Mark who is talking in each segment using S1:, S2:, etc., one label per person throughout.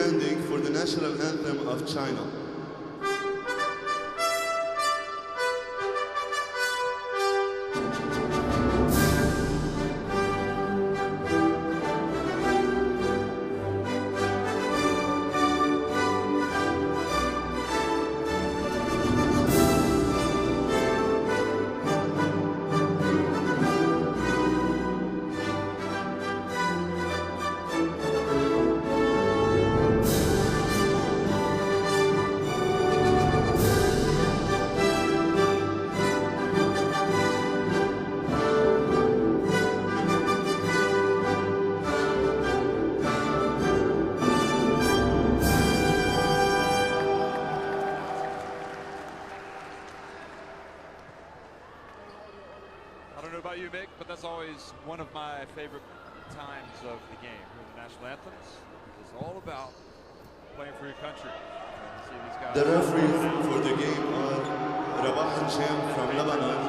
S1: standing for the national anthem of China.
S2: I don't know about you, Mick, but that's always one of my favorite times of the game. The national anthems is all about playing for your country. See these guys.
S1: The referees for the game are Rabah Hisham from Lebanon,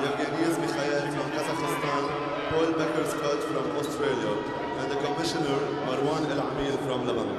S1: Yevgeny Mikhail from Kazakhstan, Paul Becker-Scott from Australia, and the commissioner Marwan El Amil from Lebanon.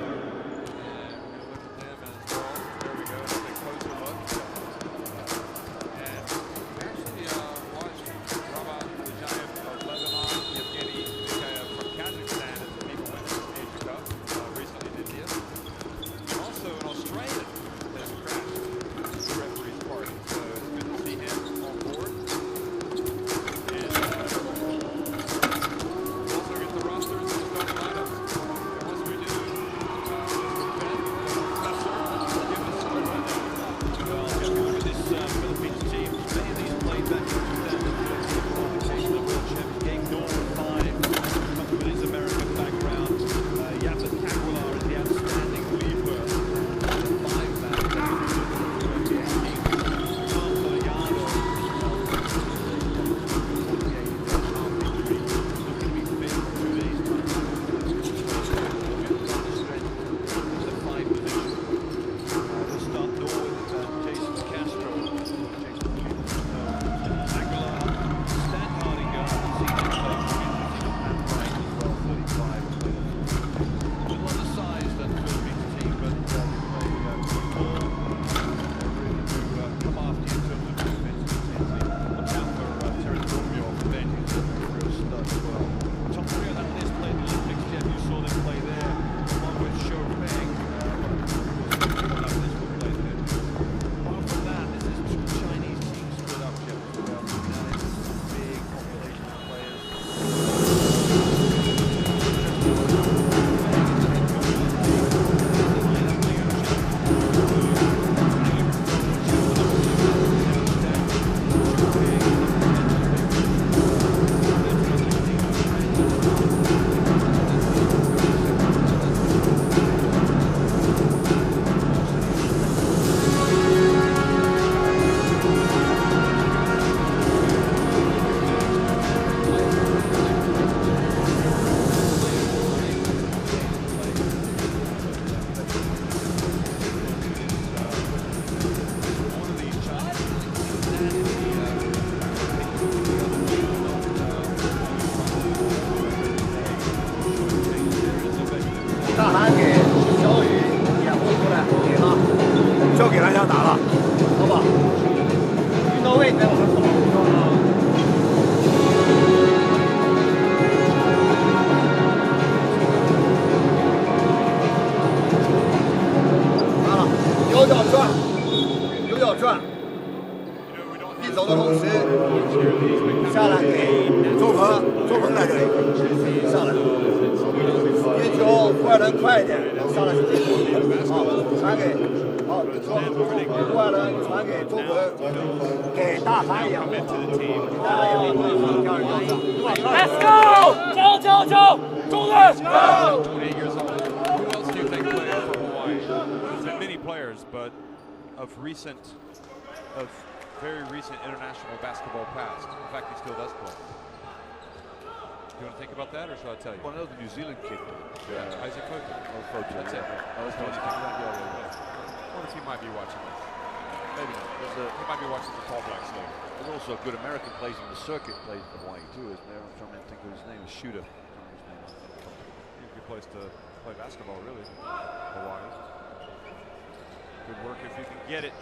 S3: Let's go!
S2: 28 years old. Who else do you think played for Hawaii? There's been many players, but of very recent international basketball past. In fact, he still does play. You want to think about that, or should I tell you?
S4: Well, I know the New Zealand kid.
S2: Isaac Fotu.
S4: Oh, Fotu.
S2: That's it.
S4: I was going to think about that.
S2: I wonder if he might be watching this.
S4: Maybe not.
S2: He might be watching the Tall Blacks later.
S4: There's also a good American plays in the circuit, plays in Hawaii too, isn't there? I'm trying to think of his name. Shooter.
S2: He plays to play basketball, really. Hawaii. Good work if you can get it.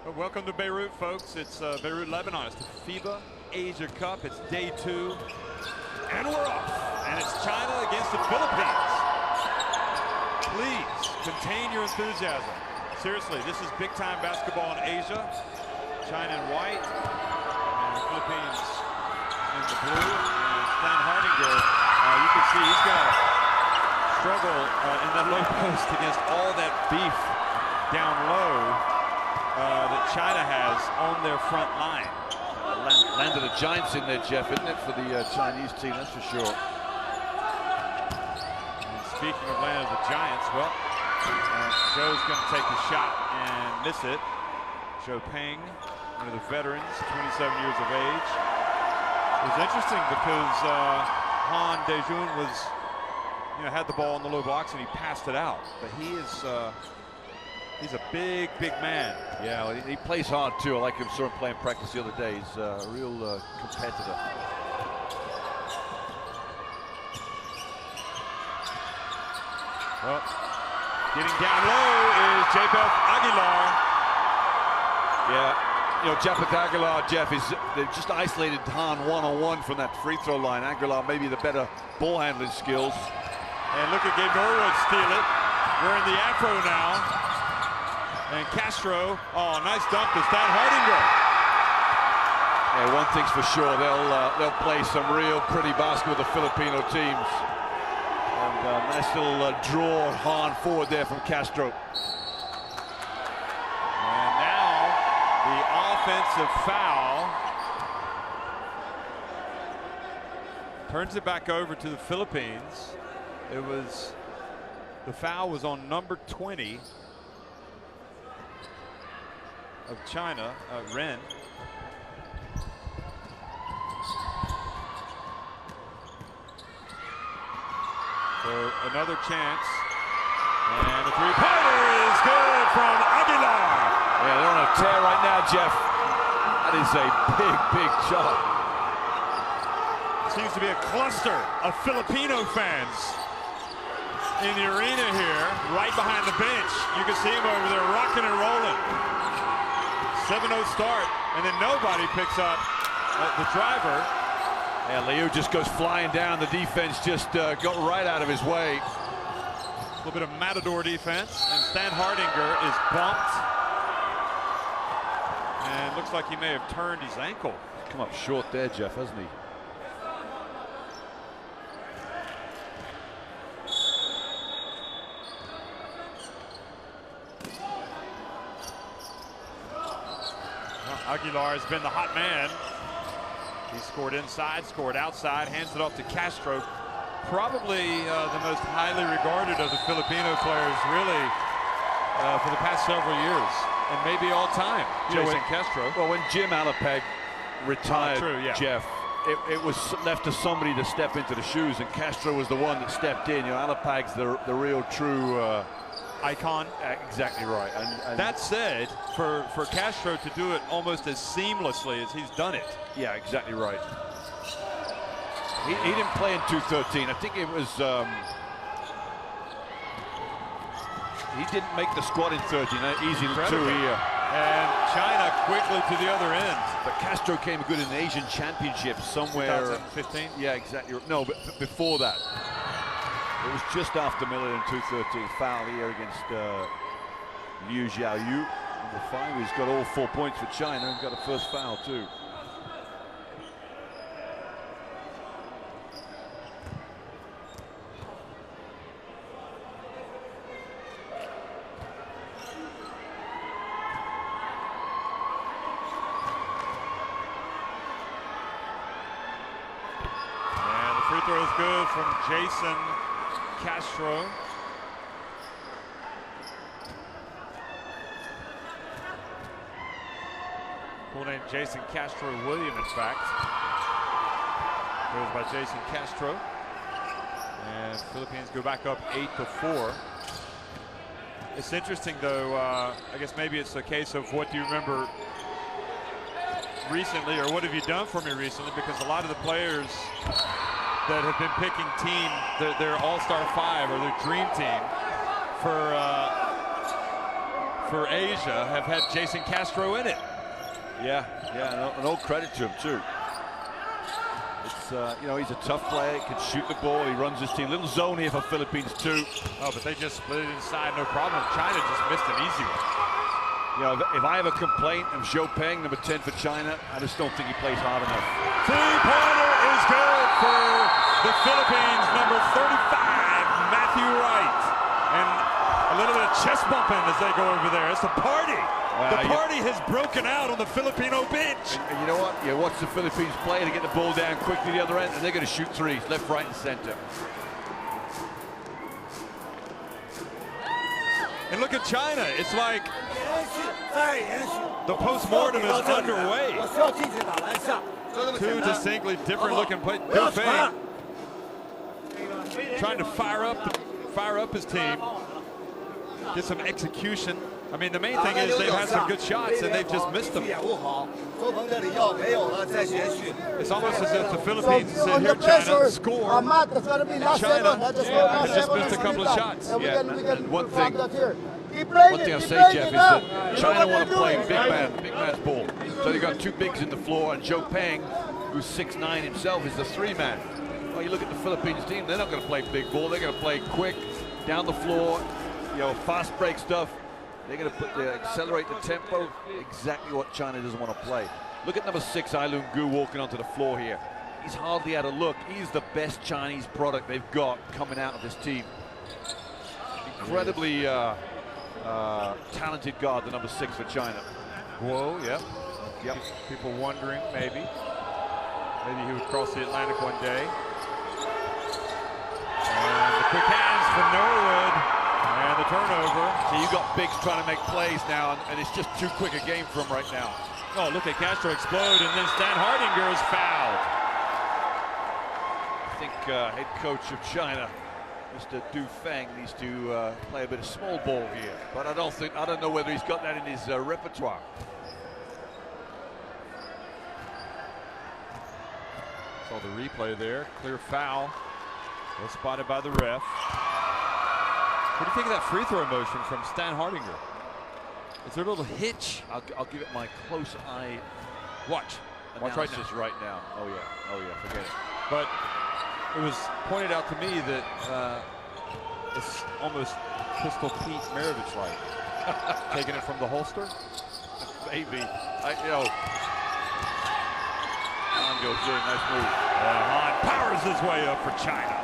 S2: Well, welcome to Beirut, folks. It's Beirut, Lebanon. It's the FIBA Asia Cup. It's day 2, and we're off. And it's China against the Philippines. Please contain your enthusiasm. Seriously, this is big-time basketball in Asia. China in white, and the Philippines in the blue. And Stan Hardinger, you can see he's going to struggle in that low post against all that beef down low that China has on their front line.
S4: Land of the Giants in there, Jeff, isn't it, for the Chinese team, that's for sure.
S2: And speaking of land of the Giants, well, Zhou's going to take the shot and miss it. Zhou Peng, one of the veterans, 27 years of age. It was interesting because Han Dejun was, had the ball in the low blocks and he passed it out. But he is, he's a big, big man.
S4: Yeah, well, he plays hard too. I like him. Saw him playing practice the other day. He's a real competitor.
S2: Well, getting down low is Japeth Aguilar.
S4: Yeah, Japeth Aguilar, Jeff, they've just isolated Han one-on-one from that free throw line. Aguilar maybe the better ball handling skills.
S2: And look at Gabe Norwood steal it. Wearing the afro now. And Castro, nice dunk to Stan Hardinger.
S4: Yeah, one thing's for sure, they'll play some real pretty basketball, the Filipino teams. And nice little draw Han forward there from Castro.
S2: And now the offensive foul turns it back over to the Philippines. The foul was on number 20 of China, Ren. So another chance, and the three-pointer is good from Aguilar.
S4: Yeah, they're on a tear right now, Jeff. That is a big, big shot.
S2: Seems to be a cluster of Filipino fans in the arena here, right behind the bench. You can see them over there rocking and rolling. 7-0 start, and then nobody picks up the driver.
S4: Yeah, Liu just goes flying down. The defense just got right out of his way.
S2: A little bit of matador defense, and Stan Hardinger is bumped. And looks like he may have turned his ankle.
S4: He's come up short there, Jeff, hasn't he?
S2: Aguilar has been the hot man. He scored inside, scored outside, hands it off to Castro. Probably the most highly regarded of the Filipino players, really, for the past several years, and maybe all time. Jason Castro.
S4: Well, when Jim Alapag retired,
S2: yeah.
S4: Jeff, it was left to somebody to step into the shoes, and Castro was the one that stepped in. Alapag's the real true
S2: icon.
S4: Exactly right. And
S2: that said, for Castro to do it almost as seamlessly as he's done it.
S4: Yeah, exactly right. He didn't play in 213. I think it was he didn't make the squad in 13. Easy to two here.
S2: And China quickly to the other end.
S4: But Castro came good in the Asian Championship somewhere.
S2: 2015.
S4: Yeah, exactly. No, but before that. It was just after Miller in 213. Foul here against Liu Xiaoyu. Number 5, he's got all 4 points for China and got a first foul too.
S2: And the free throw is good from Jason Castro. Full name Jason Castro William, in fact. Goes by Jason Castro. And Philippines go back up 8-4. It's interesting, though. I guess maybe it's a case of what do you remember recently, or what have you done for me recently? Because a lot of the players that have been picking their All-Star 5 or their dream team for Asia have had Jason Castro in it.
S4: Yeah, and all credit to him too. It's you know, he's a tough player, can shoot the ball, he runs his team. Little zone here for Philippines too.
S2: Oh, but they just split it inside, no problem. China just missed an easy one.
S4: You know, if I have a complaint of Zhou Peng, number 10 for China, I just don't think he plays hard enough.
S2: Three-pointer is good for the Philippines, number 35, Matthew Wright. And a little bit of chest bumping as they go over there. It's a party. The party has broken out on the Filipino bench.
S4: And you know what? You watch the Philippines play to get the ball down quickly the other end, and they're going to shoot threes, left, right, and center.
S2: And look at China. It's like the post-mortem is underway. Two distinctly different looking plays. Du Feng trying to fire up his team, get some execution. I mean, the main thing is they've had some good shots and they've just missed them. It's almost as if the Philippines said, here, China, score. China just missed a couple of shots.
S4: Yeah, and one thing I'll say, Jeff, is that China want to play big man's ball. So they've got two bigs in the floor, and Zhou Peng, who's 6'9" himself, is the three-man. Well, you look at the Philippines team, they're not going to play big ball. They're going to play quick, down the floor, you know, fast break stuff. They're going to accelerate the tempo, exactly what China doesn't want to play. Look at number 6, Ailun Gu, walking onto the floor here. He's hardly had a look. He's the best Chinese product they've got coming out of this team. Incredibly talented guard, the number 6 for China.
S2: Whoa, yep. People wondering, maybe he would cross the Atlantic one day. And the quick hands from Norwood. And the turnover.
S4: So you got bigs trying to make plays now, and it's just too quick a game for him right now.
S2: Oh, look at Castro explode, and then Stan Hardinger is fouled.
S4: I think head coach of China, Mr. Du Feng, needs to play a bit of small ball here. But I don't know whether he's got that in his repertoire.
S2: Saw the replay there. Clear foul. Well spotted by the ref. What do you think of that free throw motion from Stan Hardinger? Is there a little hitch?
S4: I'll give it my close eye.
S2: Watch
S4: Analysis right now. Oh yeah, forget it.
S2: But it was pointed out to me that it's almost Pistol Pete Maravich-like. Taking it from the holster?
S4: Maybe. Han goes in, nice move.
S2: Han powers his way up for China.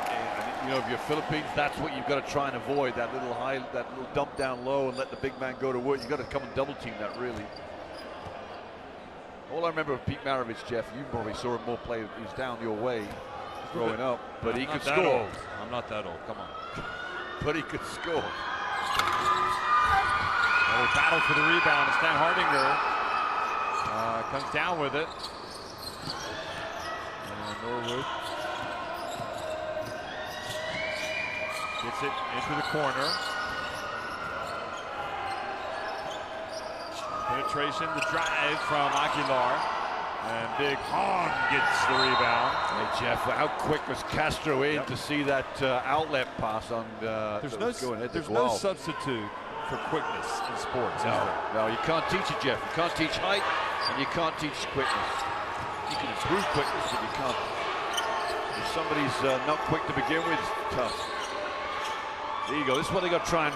S4: You know, if you're Philippines, that's what you've got to try and avoid, that little dump down low and let the big man go to work. You've got to come and double team that, really. All I remember of Pete Maravich, Jeff, you probably saw him more play. He was down your way growing up, but he could score.
S2: I'm not that old, come on.
S4: But he could score.
S2: Another battle for the rebound. Stan Hardinger comes down with it. And Norwood gets it into the corner. Penetration, the drive from Aguilar. And Big Han gets the rebound.
S4: Hey, Jeff, how quick was Castro in to see that outlet pass on
S2: there's no substitute for quickness in sports.
S4: No, you can't teach it, Jeff. You can't teach height, and you can't teach quickness. You can improve quickness, but you can't. If somebody's not quick to begin with, it's tough. There you go. This is what they got to try and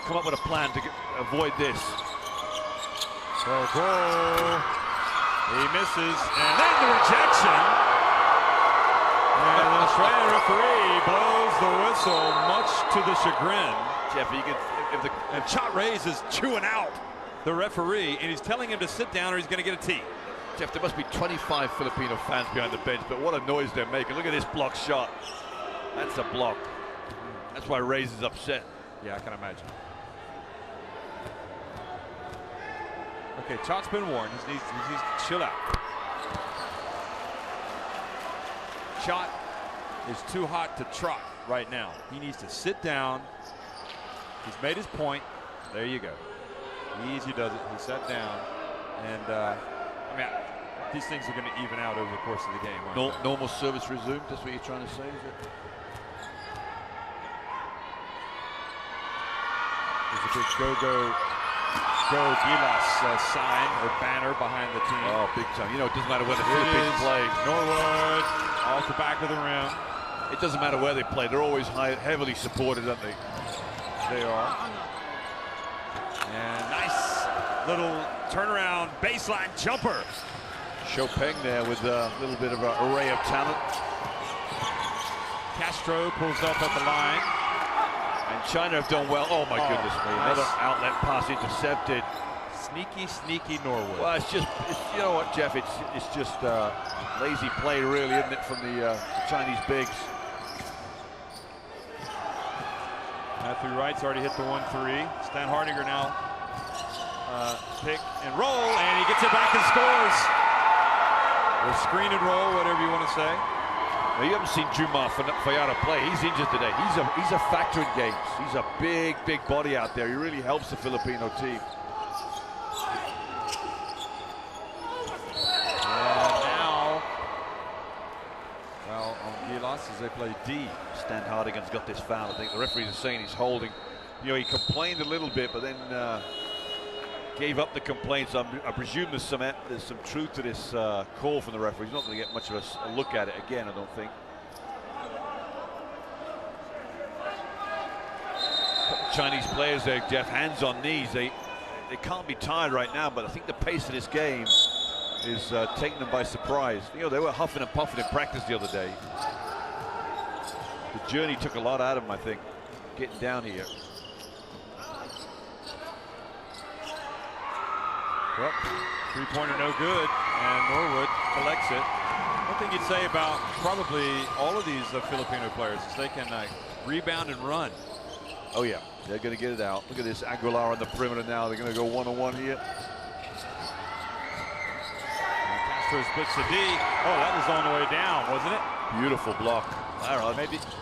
S4: come up with a plan to avoid this.
S2: So goal. He misses, and then the rejection. And the Australian referee blows the whistle, much to the chagrin.
S4: Jeff, you could,
S2: and Chat Reyes is chewing out the referee, and he's telling him to sit down or he's going to get a tee.
S4: Jeff, there must be 25 Filipino fans behind the bench, but what a noise they're making. Look at this block shot. That's a block. That's why Reyes is upset.
S2: Yeah, I can imagine. Okay, Chot's been warned. He needs to chill out. Chot is too hot to trot right now. He needs to sit down. He's made his point. There you go. Easy does it. He sat down. And, I mean, these things are going to even out over the course of the game.
S4: Normal service resumed. That's what you're trying to say, is it?
S2: There's a big go Gilas sign or banner behind the team.
S4: Oh, big time. You know, it doesn't matter where the Philippines play.
S2: Norwood off the back of the rim.
S4: It doesn't matter where they play. They're always heavily supported, aren't they?
S2: They are. And nice little turnaround baseline jumper.
S4: Shou Peng there with a little bit of an array of talent.
S2: Castro pulls up at the line.
S4: And China have done well. Oh my goodness me! Another outlet pass intercepted.
S2: Sneaky Norwood.
S4: Well, it's you know what, Jeff? It's just lazy play, really, isn't it, from the Chinese bigs?
S2: Matthew Wright's already hit the 1-3. Stan Hardinger now pick and roll, and he gets it back and scores. Or screen and roll, whatever you want to say.
S4: Well, you haven't seen Jumar Fayada play. He's injured today. He's a factor in games. He's a big body out there. He really helps the Filipino team.
S2: And now, well, on Gilas as they play D.
S4: Stan Hardigan's got this foul. I think the referees are saying he's holding. You know, he complained a little bit, but then gave up the complaints. I presume there's some truth to this call from the referee. He's not going to get much of a look at it again, I don't think. Chinese players there, Jeff, hands on knees. They can't be tired right now, but I think the pace of this game is taking them by surprise. You know, they were huffing and puffing in practice the other day. The journey took a lot out of them, I think, getting down here.
S2: Well, three-pointer no good, and Norwood collects it. One thing you'd say about probably all of these Filipino players is they can rebound and run.
S4: Oh yeah, they're going to get it out. Look at this Aguilar on the perimeter now. They're going to go one-on-one here.
S2: Castro splits the D. Oh, that was on the way down, wasn't it?
S4: Beautiful block.
S2: All right,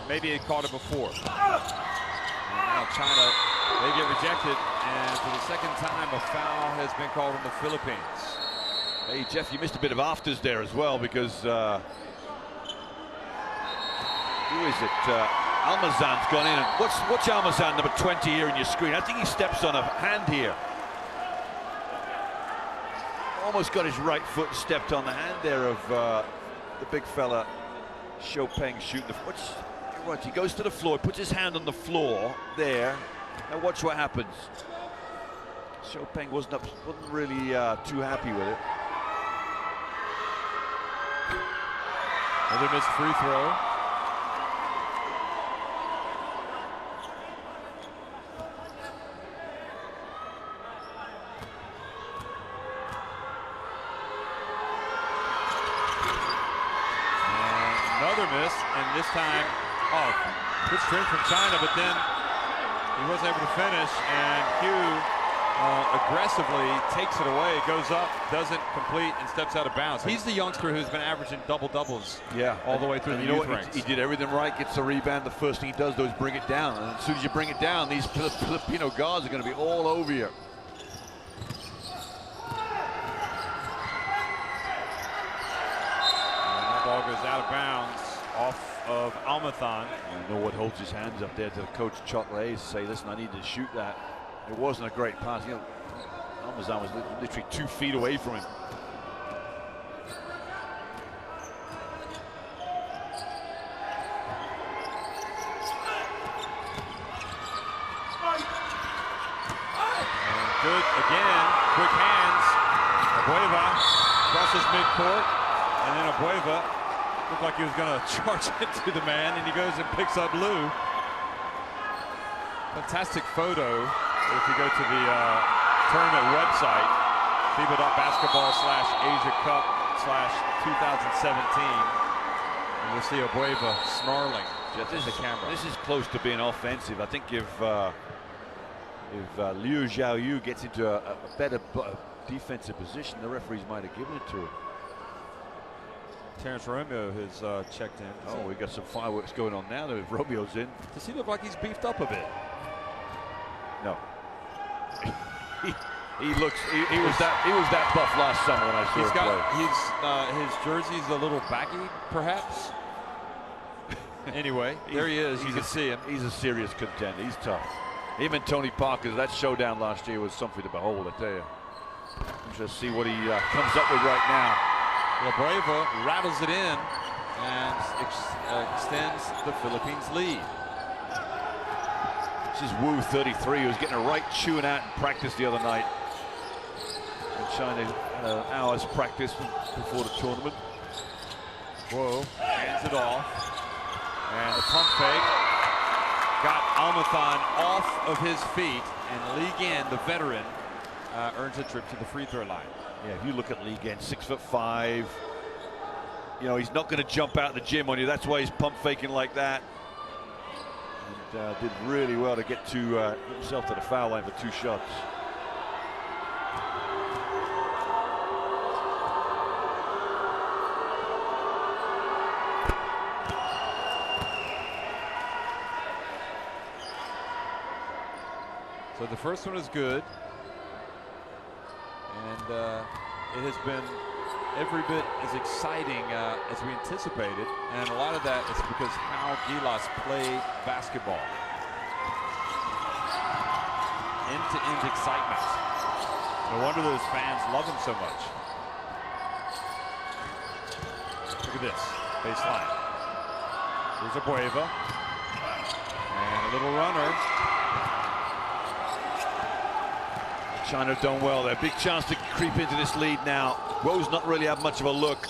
S2: maybe he caught it before. And now China, they get rejected, and for the second time, a foul has been called on the Philippines.
S4: Hey, Jeff, you missed a bit of afters there as well, because who is it? Almazan's gone in. And watch Almazan, number 20 here in your screen. I think he steps on a hand here. Almost got his right foot stepped on the hand there of the big fella, Shou Peng, shooting the. Watch, he goes to the floor, puts his hand on the floor there. Now watch what happens. Shou Peng wasn't really too happy with it.
S2: Another missed free throw. And another miss, and this time, good strength from China, but then he wasn't able to finish, and Hugh aggressively takes it away, goes up, doesn't complete, and steps out of bounds. He's the youngster who's been averaging double-doubles all the way through the youth ranks.
S4: He did everything right, gets the rebound. The first thing he does, though, is bring it down. And as soon as you bring it down, these Filipino guards are going to be all over you.
S2: And that ball goes out of bounds off of Almazan.
S4: And Norwood holds his hands up there to the coach, Chot Lays, to say, listen, I need to shoot that. It wasn't a great pass. You know, Almazan was literally 2 feet away from him.
S2: And good again, quick hands. Abueva crosses midcourt, and then Abueva looked like he was going to charge into the man, and he goes and picks up Lou. Fantastic photo. If you go to the tournament website, FIBA.basketball/Asia Cup/2017, and you'll see Abueva snarling just at the camera.
S4: This is close to being offensive. I think if Liu Xiaoyu gets into a better defensive position, the referees might have given it to him.
S2: Terrence Romeo has checked in.
S4: Oh, we got some fireworks going on now. That Romeo's in.
S2: Does he look like he's beefed up a bit?
S4: No. he looks. He was that buff last summer when I saw him play.
S2: His jersey's a little baggy, perhaps. Anyway, there he is. You can see him.
S4: He's a serious contender. He's tough. Him and Tony Parker, that showdown last year was something to behold, I tell you. Just see what he comes up with right now.
S2: Labreva rattles it in and extends the Philippines lead.
S4: This is Wu, 33, who was getting a right chewing out in practice the other night. And China had an hour's practice before the tournament.
S2: Whoa, hands it off. And the pump fake got Almathan off of his feet, and Li Gan, the veteran, earns a trip to the free throw line.
S4: Yeah, if you look at Li Gan, 6'5", you know, he's not going to jump out of the gym on you. That's why he's pump faking like that. And did really well to get to himself to the foul line for 2 shots.
S2: So the first one is good, and it has been every bit as exciting as we anticipated, and a lot of that is because how Gilas played basketball. End-to-end excitement. No wonder those fans love him so much. Look at this baseline. Here's Abueva, and a little runner.
S4: China done well there. Big chance to creep into this lead now. Woe's not really had much of a look.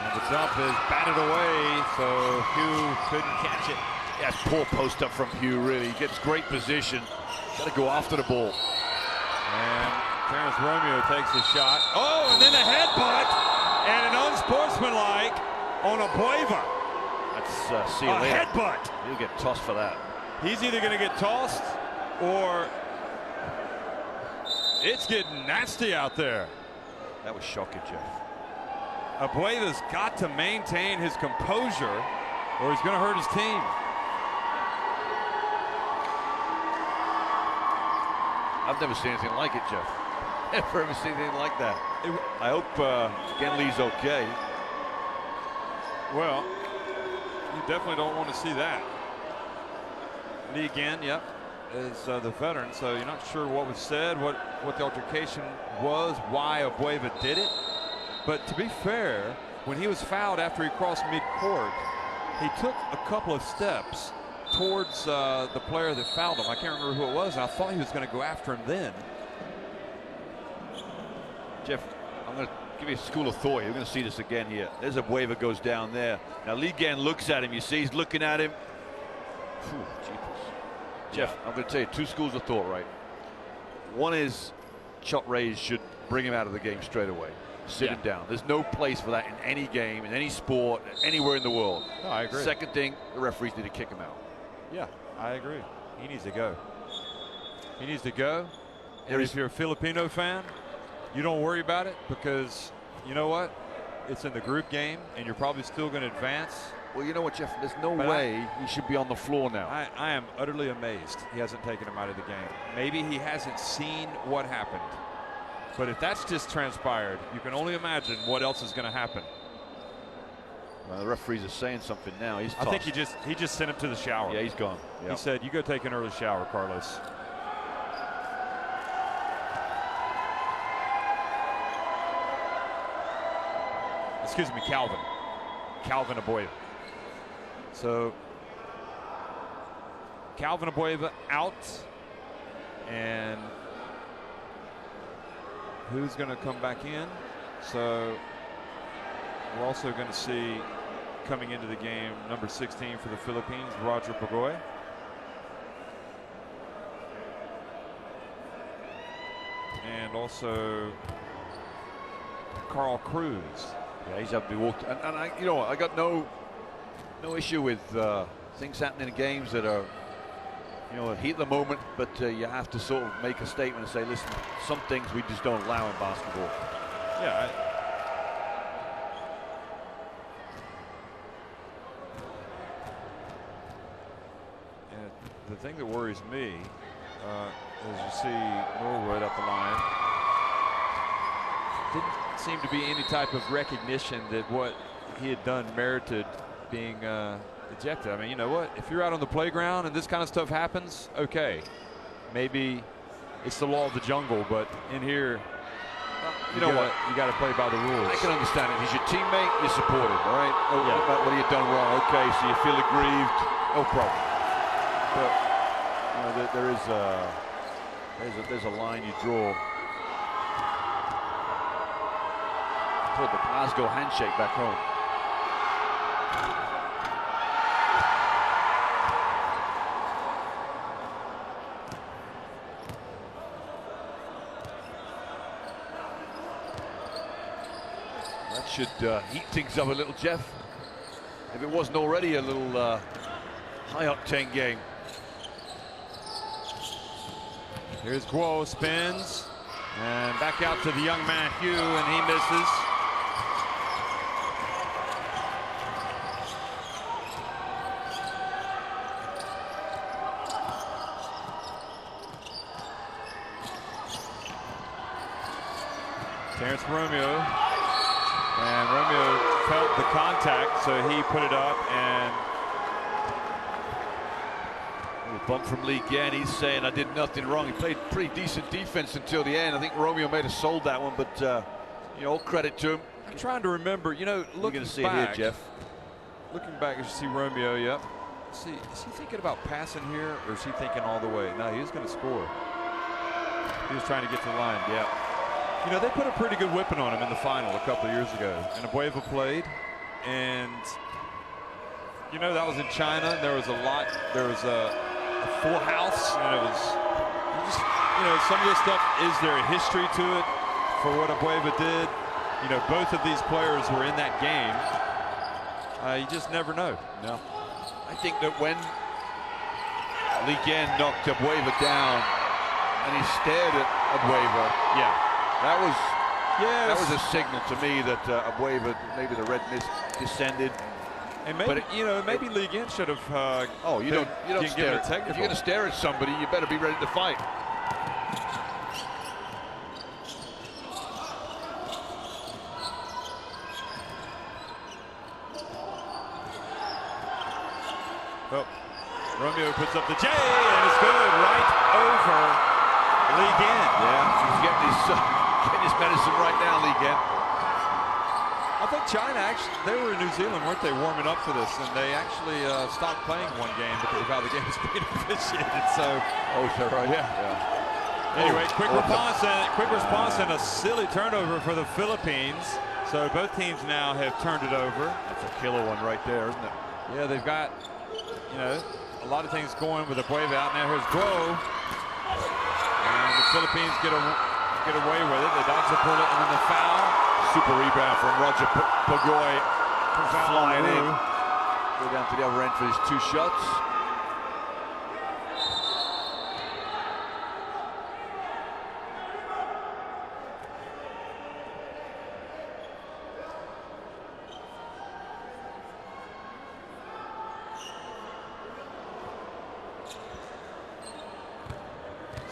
S2: And the jump is batted away, so Hugh couldn't catch it.
S4: Yeah, it's poor post up from Hugh, really. He gets great position. Got to go after the ball.
S2: And Terrence Romeo takes the shot. Oh, and then a headbutt and an unsportsmanlike on Abueva.
S4: That's see you
S2: a
S4: later.
S2: Headbutt.
S4: He'll get tossed for that.
S2: He's either going to get tossed or it's getting nasty out there.
S4: That was shocking, Jeff.
S2: Abueva's got to maintain his composure or he's going to hurt his team. I've
S4: never seen anything like it, Jeff. Never ever seen anything like that. I hope Genli's okay.
S2: Well, you definitely don't want to see that. Li Gan, yep, is the veteran, so you're not sure what was said, what the altercation was, why Abueva did it. But to be fair, when he was fouled after he crossed midcourt, he took a couple of steps towards the player that fouled him. I can't remember who it was, and I thought he was going to go after him then.
S4: Jeff, I'm going to give you a school of thought. You're going to see this again here. There's Abueva goes down there. Now Li Gan looks at him. You see he's looking at him. Whew, Jeff, I'm going to tell you 2 schools of thought, right? One is shot raise should bring him out of the game straight away. Sit him down. There's no place for that in any game, in any sport, anywhere in the world.
S2: No, I agree.
S4: Second thing, the referees need to kick him out.
S2: Yeah, I agree. He needs to go. He needs to go. And if you're a Filipino fan, you don't worry about it because you know what? It's in the group game, and you're probably still going to advance.
S4: Well, you know what, Jeff? There's no way he should be on the floor now.
S2: I am utterly amazed he hasn't taken him out of the game. Maybe he hasn't seen what happened. But if that's just transpired, you can only imagine what else is going to happen.
S4: Well, the referees are saying something now. He's tossed.
S2: I think he just sent him to the shower.
S4: Yeah, he's gone. Yep.
S2: He said, "You go take an early shower, Carlos." Excuse me, Calvin Abueva. So Calvin Abueva out, and who's going to come back in? So we're also going to see coming into the game number 16 for the Philippines, Roger Pagoy. And also Carl Cruz.
S4: Yeah, he's up to be walked. And you know what? I got no issue with things happening in games that are, you know, heat of the moment, but you have to sort of make a statement and say, listen, some things we just don't allow in basketball.
S2: Yeah. And the thing that worries me is you see Norwood up the line. Didn't seem to be any type of recognition that what he had done merited being ejected. I mean, you know what? If you're out on the playground and this kind of stuff happens, okay. Maybe it's the law of the jungle, but in here,
S4: you know what?
S2: You got to play by the rules.
S4: I can understand it. He's your teammate, you support him, all right? Oh,
S2: yeah.
S4: What have you done wrong? Okay, so you feel aggrieved, no problem. But you know, there's a line you draw. Toward the Glasgow handshake back home. That should heat things up a little, Jeff. If it wasn't already a little high-octane game.
S2: Here's Guo, spins, and back out to the young Matthew, and he misses. Terrence Romeo, and Romeo felt the contact, so he put it up, and
S4: a bump from Lee Gan. He's saying I did nothing wrong. He played pretty decent defense until the end. I think Romeo may have sold that one, but you know, all credit to him.
S2: I'm trying to remember, you know, looking
S4: to see
S2: back,
S4: it here, Jeff.
S2: Looking back, as you see Romeo, yep. See, is he thinking about passing here, or is he thinking all the way? No, he's going to score. He was trying to get to the line, yeah. You know, they put a pretty good whipping on him in the final a couple of years ago. And Abueva played, and, you know, that was in China. And there was a full house, and it was, you know, some of this stuff, is there a history to it for what Abueva did? You know, both of these players were in that game. You just never know.
S4: No. I think that when Lee Gan knocked Abueva down, and he stared at Abueva,
S2: yeah.
S4: That was a signal to me that Abueva, maybe the red mist descended.
S2: And maybe, you know, maybe Lee Gan should have.
S4: You don't stare.
S2: If you're
S4: going to stare at somebody, you better be ready to fight.
S2: Well, Romeo puts up the J, and it's good right over Lee Gan.
S4: Yeah, he's getting his medicine right now, Lee Gan.
S2: I think China actually, they were in New Zealand, weren't they, warming up for this, and they actually stopped playing one game because of how the game was being officiated. So,
S4: is that right?
S2: Yeah. Anyway, quick response and a silly turnover for the Philippines. So both teams now have turned it over.
S4: That's a killer one right there, isn't it?
S2: Yeah, they've got, you know, a lot of things going with Abueva out now. Here's Guo, and the Philippines get away with it. They dodge the bullet, and then the foul.
S4: Super rebound from Roger Pagoy, flying in. Go down to the other end for his 2 shots.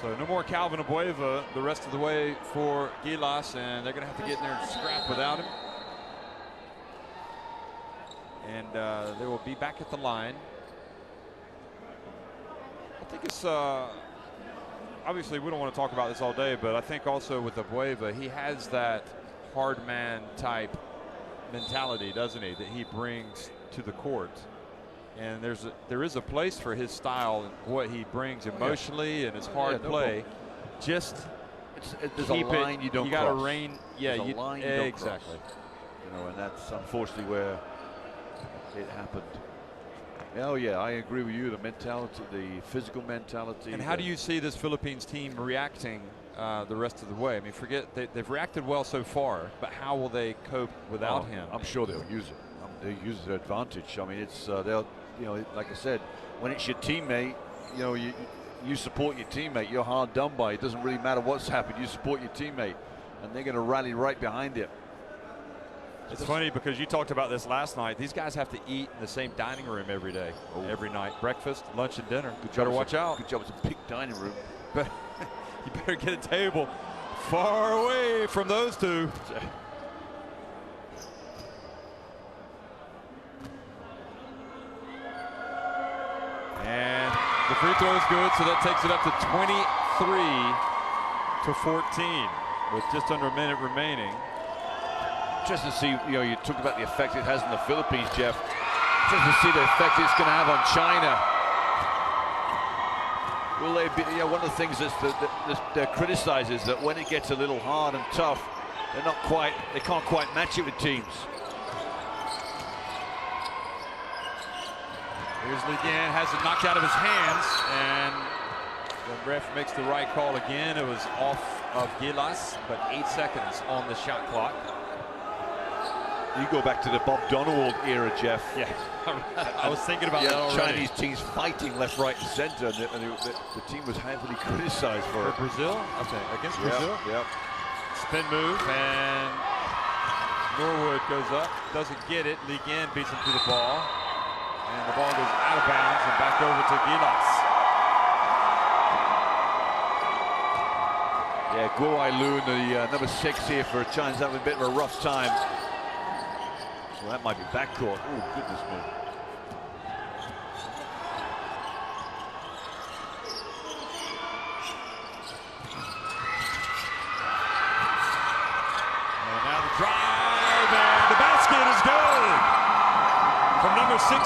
S2: So no more Calvin Abueva the rest of the way for Gilas, and they're going to have to get in there and scrap without him. And they will be back at the line. I think it's, obviously we don't want to talk about this all day, but I think also with Abueva, he has that hard man type mentality, doesn't he, that he brings to the court. And there is a place for his style and what he brings emotionally and his hard play. Just
S4: there's a line you don't cross.
S2: You got to rein. Yeah,
S4: there's a line you don't
S2: exactly.
S4: Cross. You know, and that's unfortunately where it happened. Oh yeah, I agree with you. The mentality, the physical mentality.
S2: And how do you see this Philippines team reacting the rest of the way? I mean, they've reacted well so far, but how will they cope without him?
S4: I'm sure they'll use it. They use their advantage. I mean, it's they'll, you know, like I said, when it's your teammate, you know, you support your teammate. You're hard done by. It doesn't really matter what's happened. You support your teammate, and they're going to rally right behind you.
S2: It's funny because you talked about this last night. These guys have to eat in the same dining room every day, every night. Breakfast, lunch, and dinner.
S4: Good
S2: Better
S4: job.
S2: watch out.
S4: Good job. It's a big dining room.
S2: But you better get a table far away from those two. And the free throw is good, so that takes it up to 23-14 with just under a minute remaining.
S4: Just to see, you know, you talked about the effect it has in the Philippines, Jeff. Just to see the effect it's going to have on China. Will they be, you know, one of the things they're criticized is that when it gets a little hard and tough, they can't quite match it with teams.
S2: Here's Li Gan, has it knocked out of his hands, and the ref makes the right call again. It was off of Gilas, but 8 seconds on the shot clock.
S4: You go back to the Bob Donald era, Jeff.
S2: Yeah, I was thinking about that already.
S4: Chinese teams fighting left, right, and center, and the team was heavily criticized for it.
S2: Brazil, I think, against Brazil.
S4: Yep.
S2: Spin move, and Norwood goes up, doesn't get it. Li Gan beats him to the ball, and the ball goes out of bounds and back over to Gilas.
S4: Yeah, Guo Ai-Lun, the number 6 here for China's having a bit of a rough time. Well, that might be backcourt. Oh, goodness me.
S2: And now the drive, and the basket is good from number 16,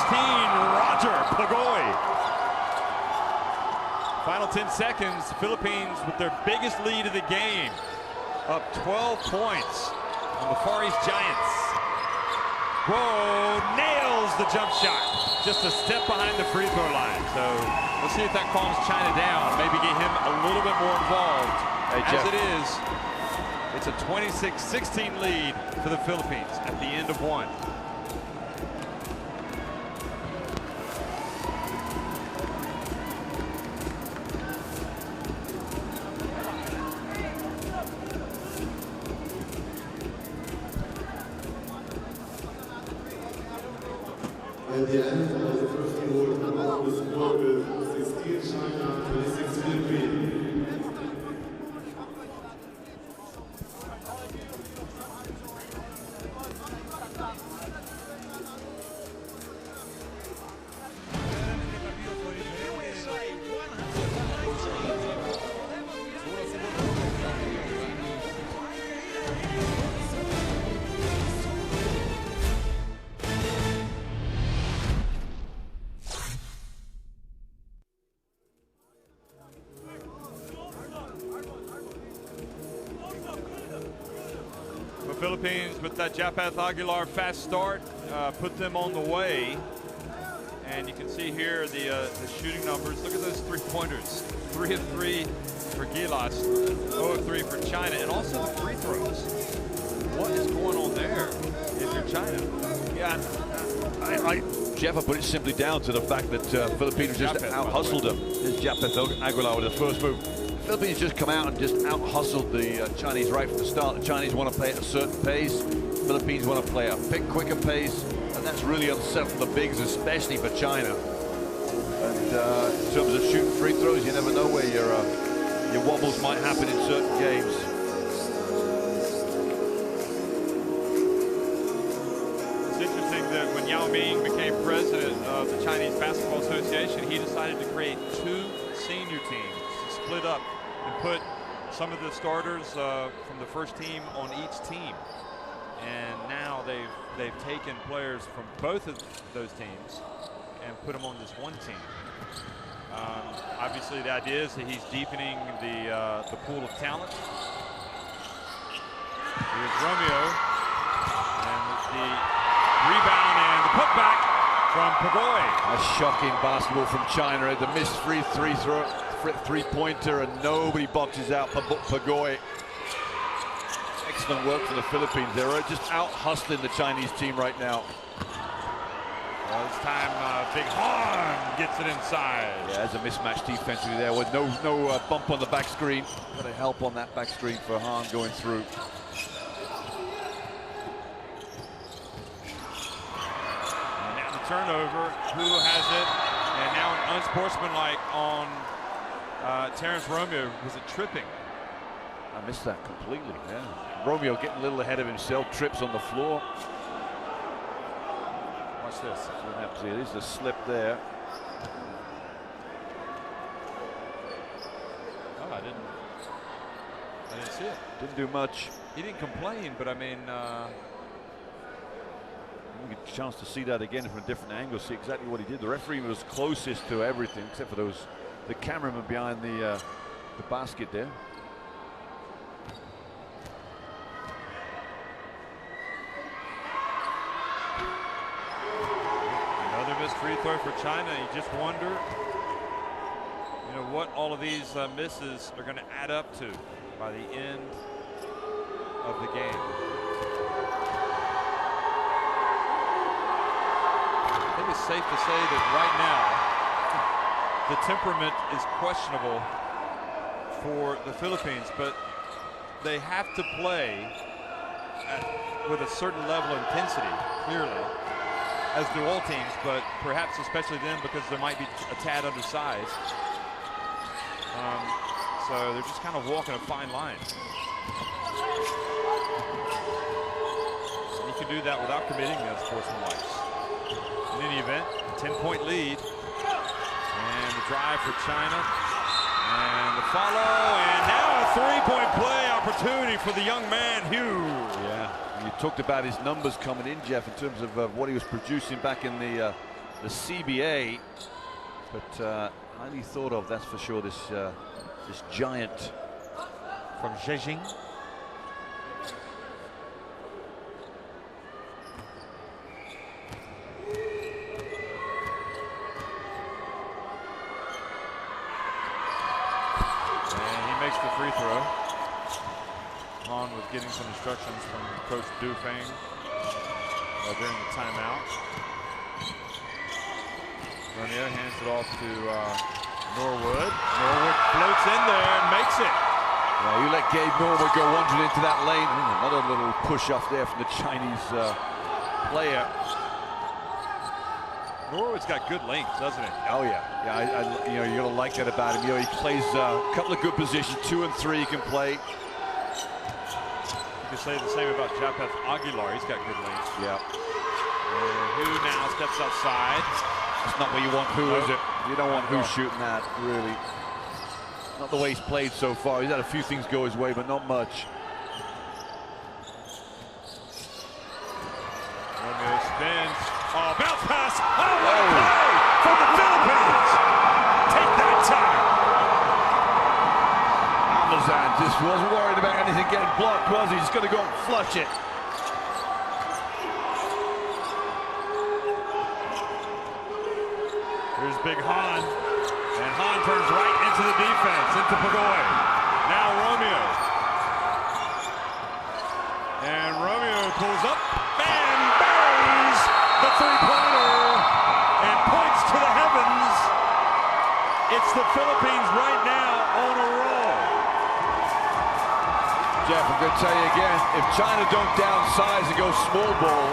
S2: Roger Pagoi. Final 10 seconds, Philippines with their biggest lead of the game, up 12 points on the Far East Giants. Whoa, nails the jump shot. Just a step behind the free throw line. So let's see if that calms China down. Maybe get him a little bit more involved.
S4: Hey,
S2: as
S4: Jeff.
S2: it is, it's a 26-16 lead for the Philippines at the end of one.
S1: At the end of the first quarter, the score is 16 China, 26 Philippines.
S2: Philippines with that Japheth Aguilar fast start put them on the way, and you can see here the shooting numbers. Look at those three-pointers: 3 of 3 for Gilas, 0 of 3 for China, and also the free throws. What is going on there if you're China?
S4: Yeah, Jeff, I put it simply down to the fact that Philippines just out-hustled them. There's Japheth Aguilar with the first move. The Philippines just come out and just out-hustled the Chinese right from the start. The Chinese want to play at a certain pace. Philippines want to play at a quicker pace, and that's really unsettled the bigs, especially for China. And in terms of shooting free throws, you never know where your wobbles might happen in certain games.
S2: It's interesting that when Yao Ming became president of the Chinese Basketball Association, he decided to create 2 senior teams, split up and put some of the starters from the first team on each team. And now they've taken players from both of those teams and put them on this one team. Obviously, the idea is that he's deepening the pool of talent. Here's Romeo, and the rebound and the putback from Pagoi.
S4: A shocking basketball from China. The missed three-pointer, and nobody boxes out Pagoi. Excellent work for the Philippines. They're just out-hustling the Chinese team right now.
S2: Well, this time, Big Han gets it inside.
S4: Yeah, there's a mismatch defensively there with no bump on the back screen. Got to help on that back screen for Han going through.
S2: And now the turnover. Who has it? And now an unsportsmanlike on Terrence Romeo. Was it tripping?
S4: I missed that completely, yeah. Romeo getting a little ahead of himself, trips on the floor.
S2: Watch this.
S4: So what happens here? There's a slip there.
S2: Oh, I didn't see it.
S4: Didn't do much.
S2: He didn't complain, but I mean,
S4: We get a chance to see that again from a different angle, see exactly what he did. The referee was closest to everything, except for the cameraman behind the basket there.
S2: another missed free throw for China. You just wonder, you know, what all of these misses are going to add up to by the end of the game. I think it's safe to say that right now the temperament is questionable for the Philippines, but they have to play with a certain level of intensity, clearly, as do all teams, but perhaps especially them because they might be a tad undersized. So they're just kind of walking a fine line. And you can do that without committing unsportsmanlike. In any event, 10-point lead. And the drive for China. And the follow. And now a three-point play opportunity for the young man, Hugh.
S4: Yeah, you talked about his numbers coming in, Jeff, in terms of what he was producing back in the CBA. But highly thought of, that's for sure, this giant
S2: From Zhejiang. The free throw. Han was getting some instructions from Coach Du Feng during the timeout. Romeo hands it off to Norwood. Norwood floats in there and makes it.
S4: Well, you let Gabe Norwood go wandering into that lane. Another little push off there from the Chinese player.
S2: Norwood's got good length, doesn't it?
S4: Oh yeah, yeah. You know, you're gonna like that about him. You know, he plays a couple of good positions, 2 and 3 he can play.
S2: You could say the same about Japeth Aguilar. He's got good length.
S4: Yeah.
S2: And Hu now steps outside.
S4: That's not what you want Hu,
S2: Nope.
S4: is it? You don't want Hu
S2: No.
S4: shooting that, really. Not the way he's played so far. He's had a few things go his way, but not much.
S2: Romeo spins. Oh, bounce pass. Oh, what a play for the Philippines. Take that time.
S4: Amazan just wasn't worried about anything getting blocked, was he? He's going to go and flush it.
S2: Here's Big Han. And Han turns right into the defense, into Pagoy. Now Romeo. And Romeo pulls up and buries the three-pointer and points to the heavens. It's the Philippines right now on a roll.
S4: Jeff, I'm going to tell you again, if China don't downsize and go small ball,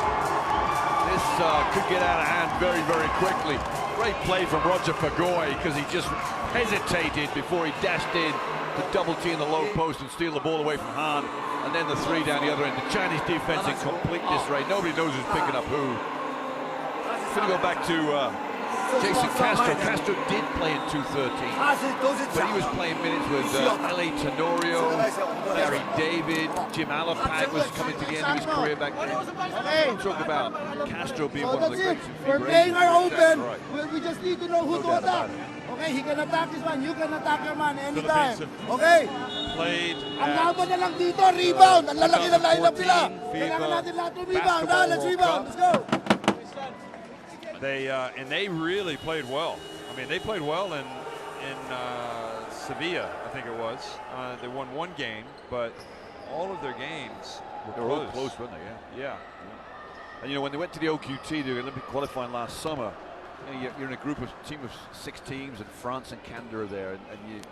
S4: this could get out of hand very, very quickly. Great play from Roger Pagoy because he just hesitated before he dashed in to double team the low post and steal the ball away from Han. And then the three down the other end. The Chinese defense in complete disarray. Nobody knows who's picking up who. Going to go back to Jason Castro. Castro did play in 213, but he was playing minutes with L.A. Tenorio, Larry David, Jim Alapat was coming to the end of his career back then. Talk about Castro being one of the greats.
S3: We're playing our open.
S4: Right.
S3: We just need to know who to attack. Okay, he can attack this one. You can attack your man anytime.
S2: Philippines
S3: Okay?
S2: Played
S3: Ang
S2: at
S3: laban na lang dito, rebound. Ang lalaki ng lineup nila.
S2: 2014
S3: Kailangan natin lahat ng rebound.
S2: Basketball
S3: Let's
S2: World
S3: rebound.
S2: Cup.
S3: Let's go.
S2: They really played well. I mean, they played well in Sevilla, I think it was. They won one game, but all of their games
S4: They
S2: were
S4: were all
S2: close.
S4: close, weren't they? Yeah.
S2: Yeah.
S4: And you know, when they went to the OQT, the Olympic qualifying last summer, you know, you're in a team of 6 teams, and France and Canada are there, and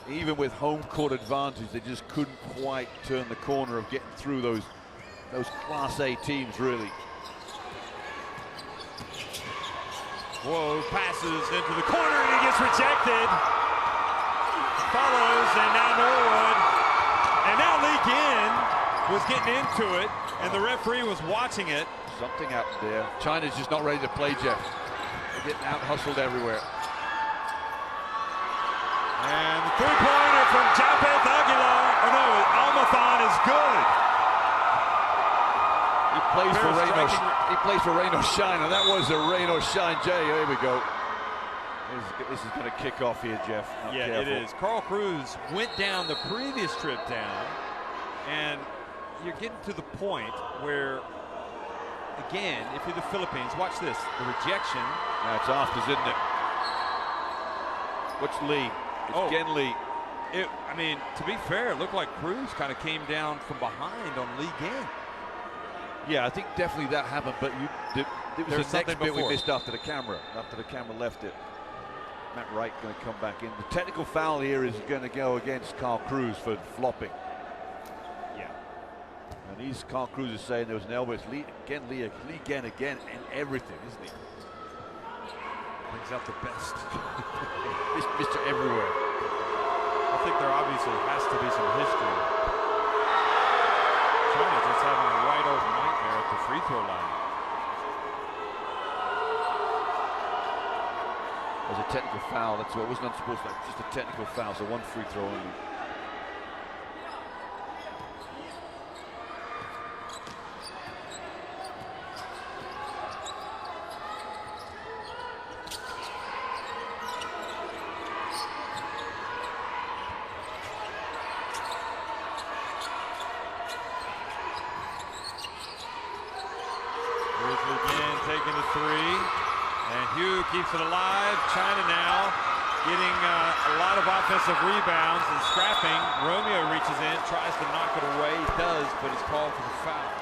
S4: even with home court advantage, they just couldn't quite turn the corner of getting through those Class A teams, really.
S2: Whoa, passes into the corner and he gets rejected. Follows, and now Norwood. And now Lee Gin was getting into it, and the referee was watching it.
S4: Something happened there. China's just not ready to play, Jeff. They're getting out hustled everywhere.
S2: And the three-pointer from Japeth Aguilar. Oh no, Almathon is good.
S4: He plays for Rain or Shine, and that was a Rain or Shine. Jay, here we go. This is going to kick off here, Jeff. Not
S2: yeah,
S4: careful.
S2: it is. Carl Cruz went down the previous trip down, and you're getting to the point where, again, if you're the Philippines, watch this, the rejection.
S4: That's afters, isn't it? What's Lee? It's again Lee.
S2: I mean, to be fair, it looked like Cruz kind of came down from behind on Lee Gin.
S4: Yeah, I think definitely that happened, but there was the next bit we missed after the camera left it. Matt Wright going to come back in. The technical foul here is going to go against Carl Cruz for flopping.
S2: Yeah.
S4: And Carl Cruz is saying there was an elbow. It's Lee Gin again, and everything, isn't he?
S2: Brings out the best.
S4: Mr. Everywhere.
S2: I think there obviously has to be some history. China just having a wide open nightmare at the free throw line.
S4: There's a technical foul. That's what wasn't supposed to. Just a technical foul. So 1 free throw only.
S2: Taking the three, and Hugh keeps it alive. China now getting a lot of offensive rebounds and scrapping. Romeo reaches in, tries to knock it away. He does, but he's called for the foul.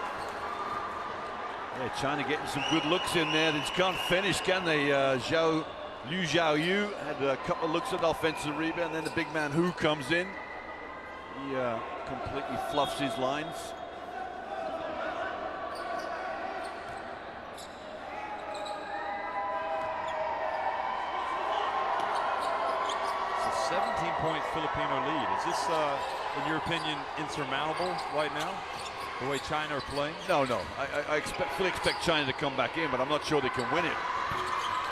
S4: Yeah, China getting some good looks in there. They just can't finish, can they? Liu Xiaoyu had a couple of looks at offensive rebound, then the big man Hu comes in. He completely fluffs his lines.
S2: It's a 17-point Filipino lead. Is this, in your opinion, insurmountable right now? The way China are playing?
S4: No. I fully expect China to come back in, but I'm not sure they can win it.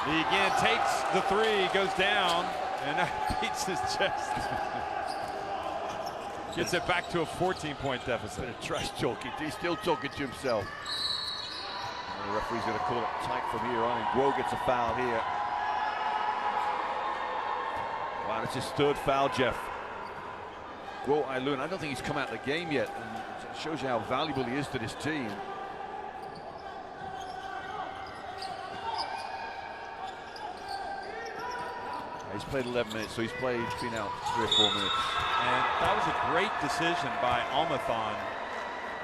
S2: He again takes the three, goes down, and beats his chest. Gets it back to a 14-point deficit.
S4: Bit of trash talking. He's still talking to himself. And the referee's going to call it tight from here on, and Guo gets a foul here. Wow, that's his third foul, Jeff. Guo Ailun, I don't think he's come out of the game yet, and it shows you how valuable he is to this team. He's played 11 minutes, so he's been out 3 or 4 minutes.
S2: And that was a great decision by Almathon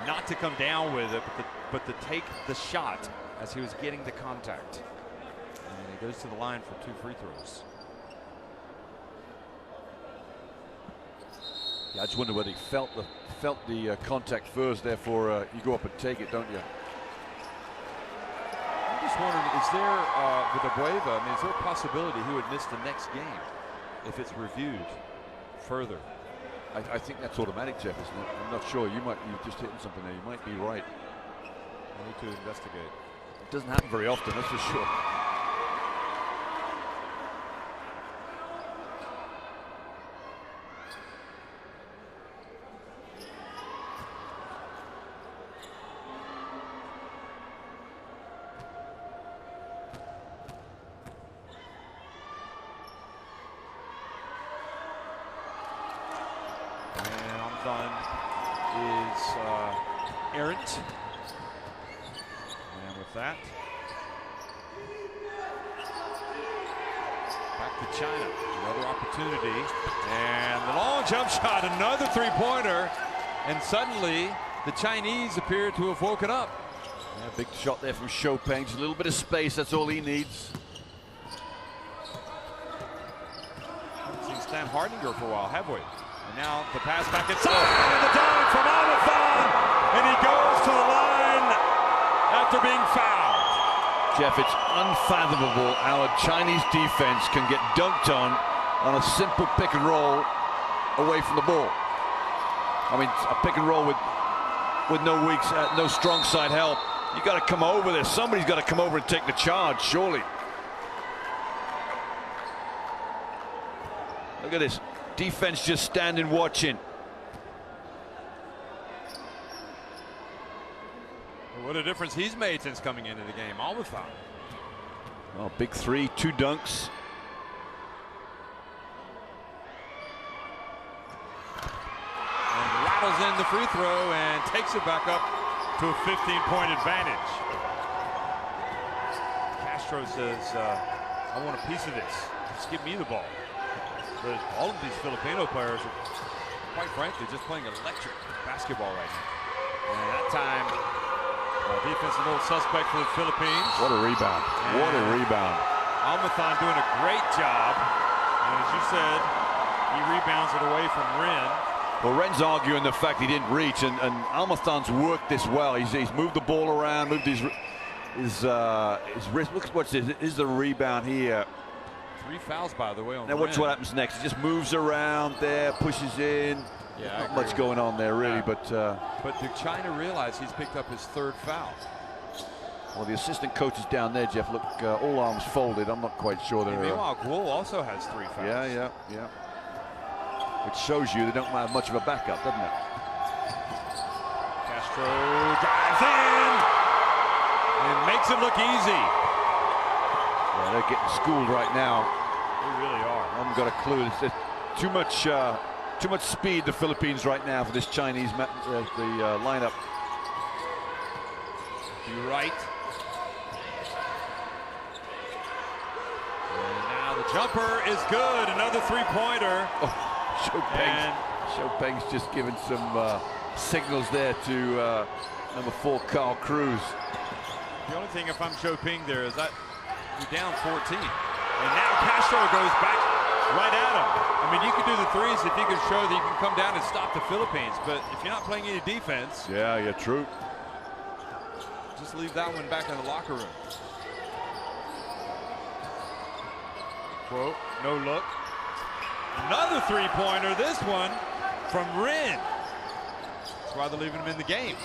S2: not to come down with it, but to take the shot as he was getting the contact. And he goes to the line for 2 free throws.
S4: Yeah, I just wonder whether he felt the contact first, therefore you go up and take it, don't you?
S2: I'm just wondering, is there, with Abueva, I mean, is there a possibility he would miss the next game if it's reviewed further?
S4: I think that's automatic, Jeff, isn't it? I'm not sure. You're just hitting something there. You might be right.
S2: I need to investigate.
S4: It doesn't happen very often, that's for sure.
S2: Is errant, and with that, back to China. Another opportunity, and the long jump shot, another three-pointer, and suddenly the Chinese appear to have woken up.
S4: Yeah, big shot there from Chopin. Just a little bit of space, that's all he needs.
S2: Haven't seen Stan Hardinger for a while, have we? And now the pass back inside, and the dunk from Al-Mithon, and he goes to the line after being fouled.
S4: Jeff, it's unfathomable how a Chinese defense can get dunked on a simple pick and roll away from the ball. I mean, a pick and roll with no no strong side help. You got to come over there. Somebody's got to come over and take the charge, surely. Look at this. Defense just standing watching.
S2: What a difference he's made since coming into the game. Al-Mithon.
S4: Well, big three, 2 dunks.
S2: And rattles in the free throw and takes it back up to a 15-point advantage. Castro says, I want a piece of this. Just give me the ball. But all of these Filipino players are, quite frankly, just playing electric basketball right now. And that time, defense a little suspect for the Philippines.
S4: What a rebound. What a rebound.
S2: Al-Mithon doing a great job. And as you said, he rebounds it away from Ren.
S4: Well, Ren's arguing the fact he didn't reach, and Al-Mithon's worked this well. He's moved the ball around, moved his wrist. Look at what's this. This is the rebound here.
S2: 3 fouls, by the way, on
S4: Now watch what happens next. He just moves around there, pushes in.
S2: Yeah,
S4: not much going on there, really, but
S2: did China realize he's picked up his 3rd foul?
S4: well, the assistant coaches down there, Jeff, look, all arms folded. I'm not quite sure they're.
S2: Meanwhile, Guo also has 3 fouls.
S4: Yeah. Which shows you they don't have much of a backup, doesn't it?
S2: Castro drives in and makes it look easy.
S4: Yeah, they're getting schooled right now.
S2: They really are.
S4: I haven't got a clue. There's too much speed, the Philippines right now, for this Chinese lineup.
S2: You're right. And now the jumper is good. Another 3-pointer.
S4: Oh, Chopin's just given some signals there to number 4, Carl Cruz.
S2: The only thing, if I'm Chopin there, is that you're down 14. And now Castro goes back right at him. I mean, you can do the threes if you can show that you can come down and stop the Philippines. But if you're not playing any defense.
S4: Yeah, true.
S2: Just leave that one back in the locker room. Quote, no look. Another 3-pointer, this one from Ren. That's why they're leaving him in the game.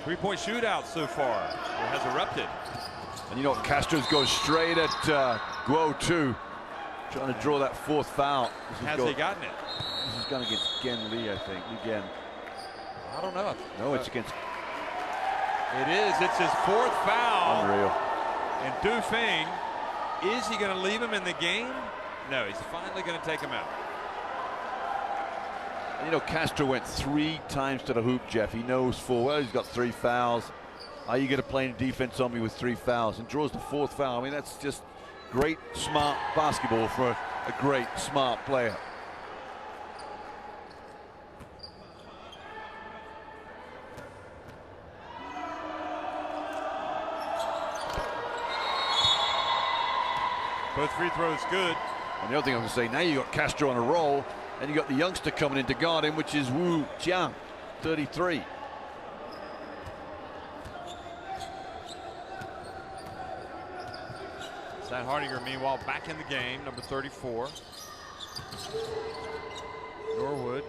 S2: 3-point shootout so far. It has erupted.
S4: And you know what, Castro's goes straight at Guo too, trying to draw that 4th foul.
S2: Has he gotten it?
S4: This is going against Gen Lee, I think. Again.
S2: I don't know.
S4: No, it's against.
S2: It is. It's his 4th foul.
S4: Unreal.
S2: And Du Feng, is he going to leave him in the game? No, he's finally going to take him out.
S4: And you know, Castro went 3 times to the hoop, Jeff. He knows full well he's got 3 fouls. Are you going to play any defense on me with 3 fouls? And draws the 4th foul. I mean, that's just great, smart basketball for a great, smart player.
S2: Both free throws good.
S4: And the other thing I was going to say, now you got Castro on a roll, and you got the youngster coming in to guard him, which is Wu Jiang, 33.
S2: Stan Hardinger, meanwhile, back in the game, number 34. Norwood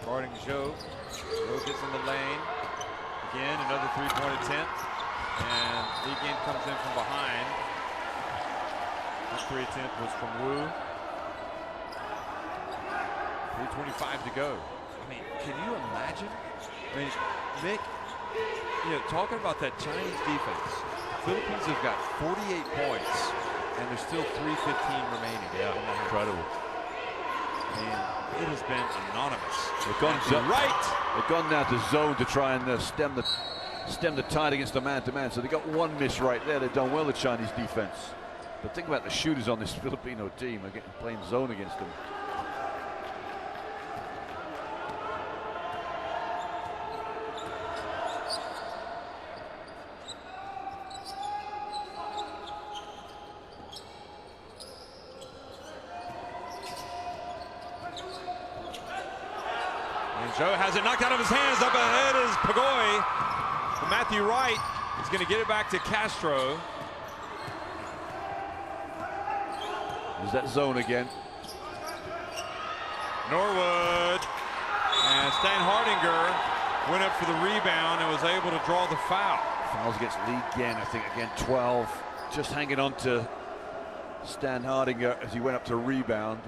S2: guarding Joe. Joe gets in the lane. Again, another 3-point attempt. And Lee Gain comes in from behind. That 3 attempt was from Wu. 3:25 to go. I mean, can you imagine? I mean, Mick, you know, talking about that Chinese defense, Philippines have got 48 points, and there's still 3:15 remaining.
S4: Yeah, incredible.
S2: I mean, it has been anonymous.
S4: They've gone now to zone to try and stem the tide against the man-to-man. So they got 1 miss right there. They've done well, the Chinese defense. But think about the shooters on this Filipino team. They're playing zone against them.
S2: Zhou has it knocked out of his hands. Up ahead is Pagoy. But Matthew Wright is going to get it back to Castro.
S4: There's that zone again.
S2: Norwood and Stan Hardinger went up for the rebound and was able to draw the foul.
S4: Fouls against Lee Gen, I think, again, 12. Just hanging on to Stan Hardinger as he went up to rebound.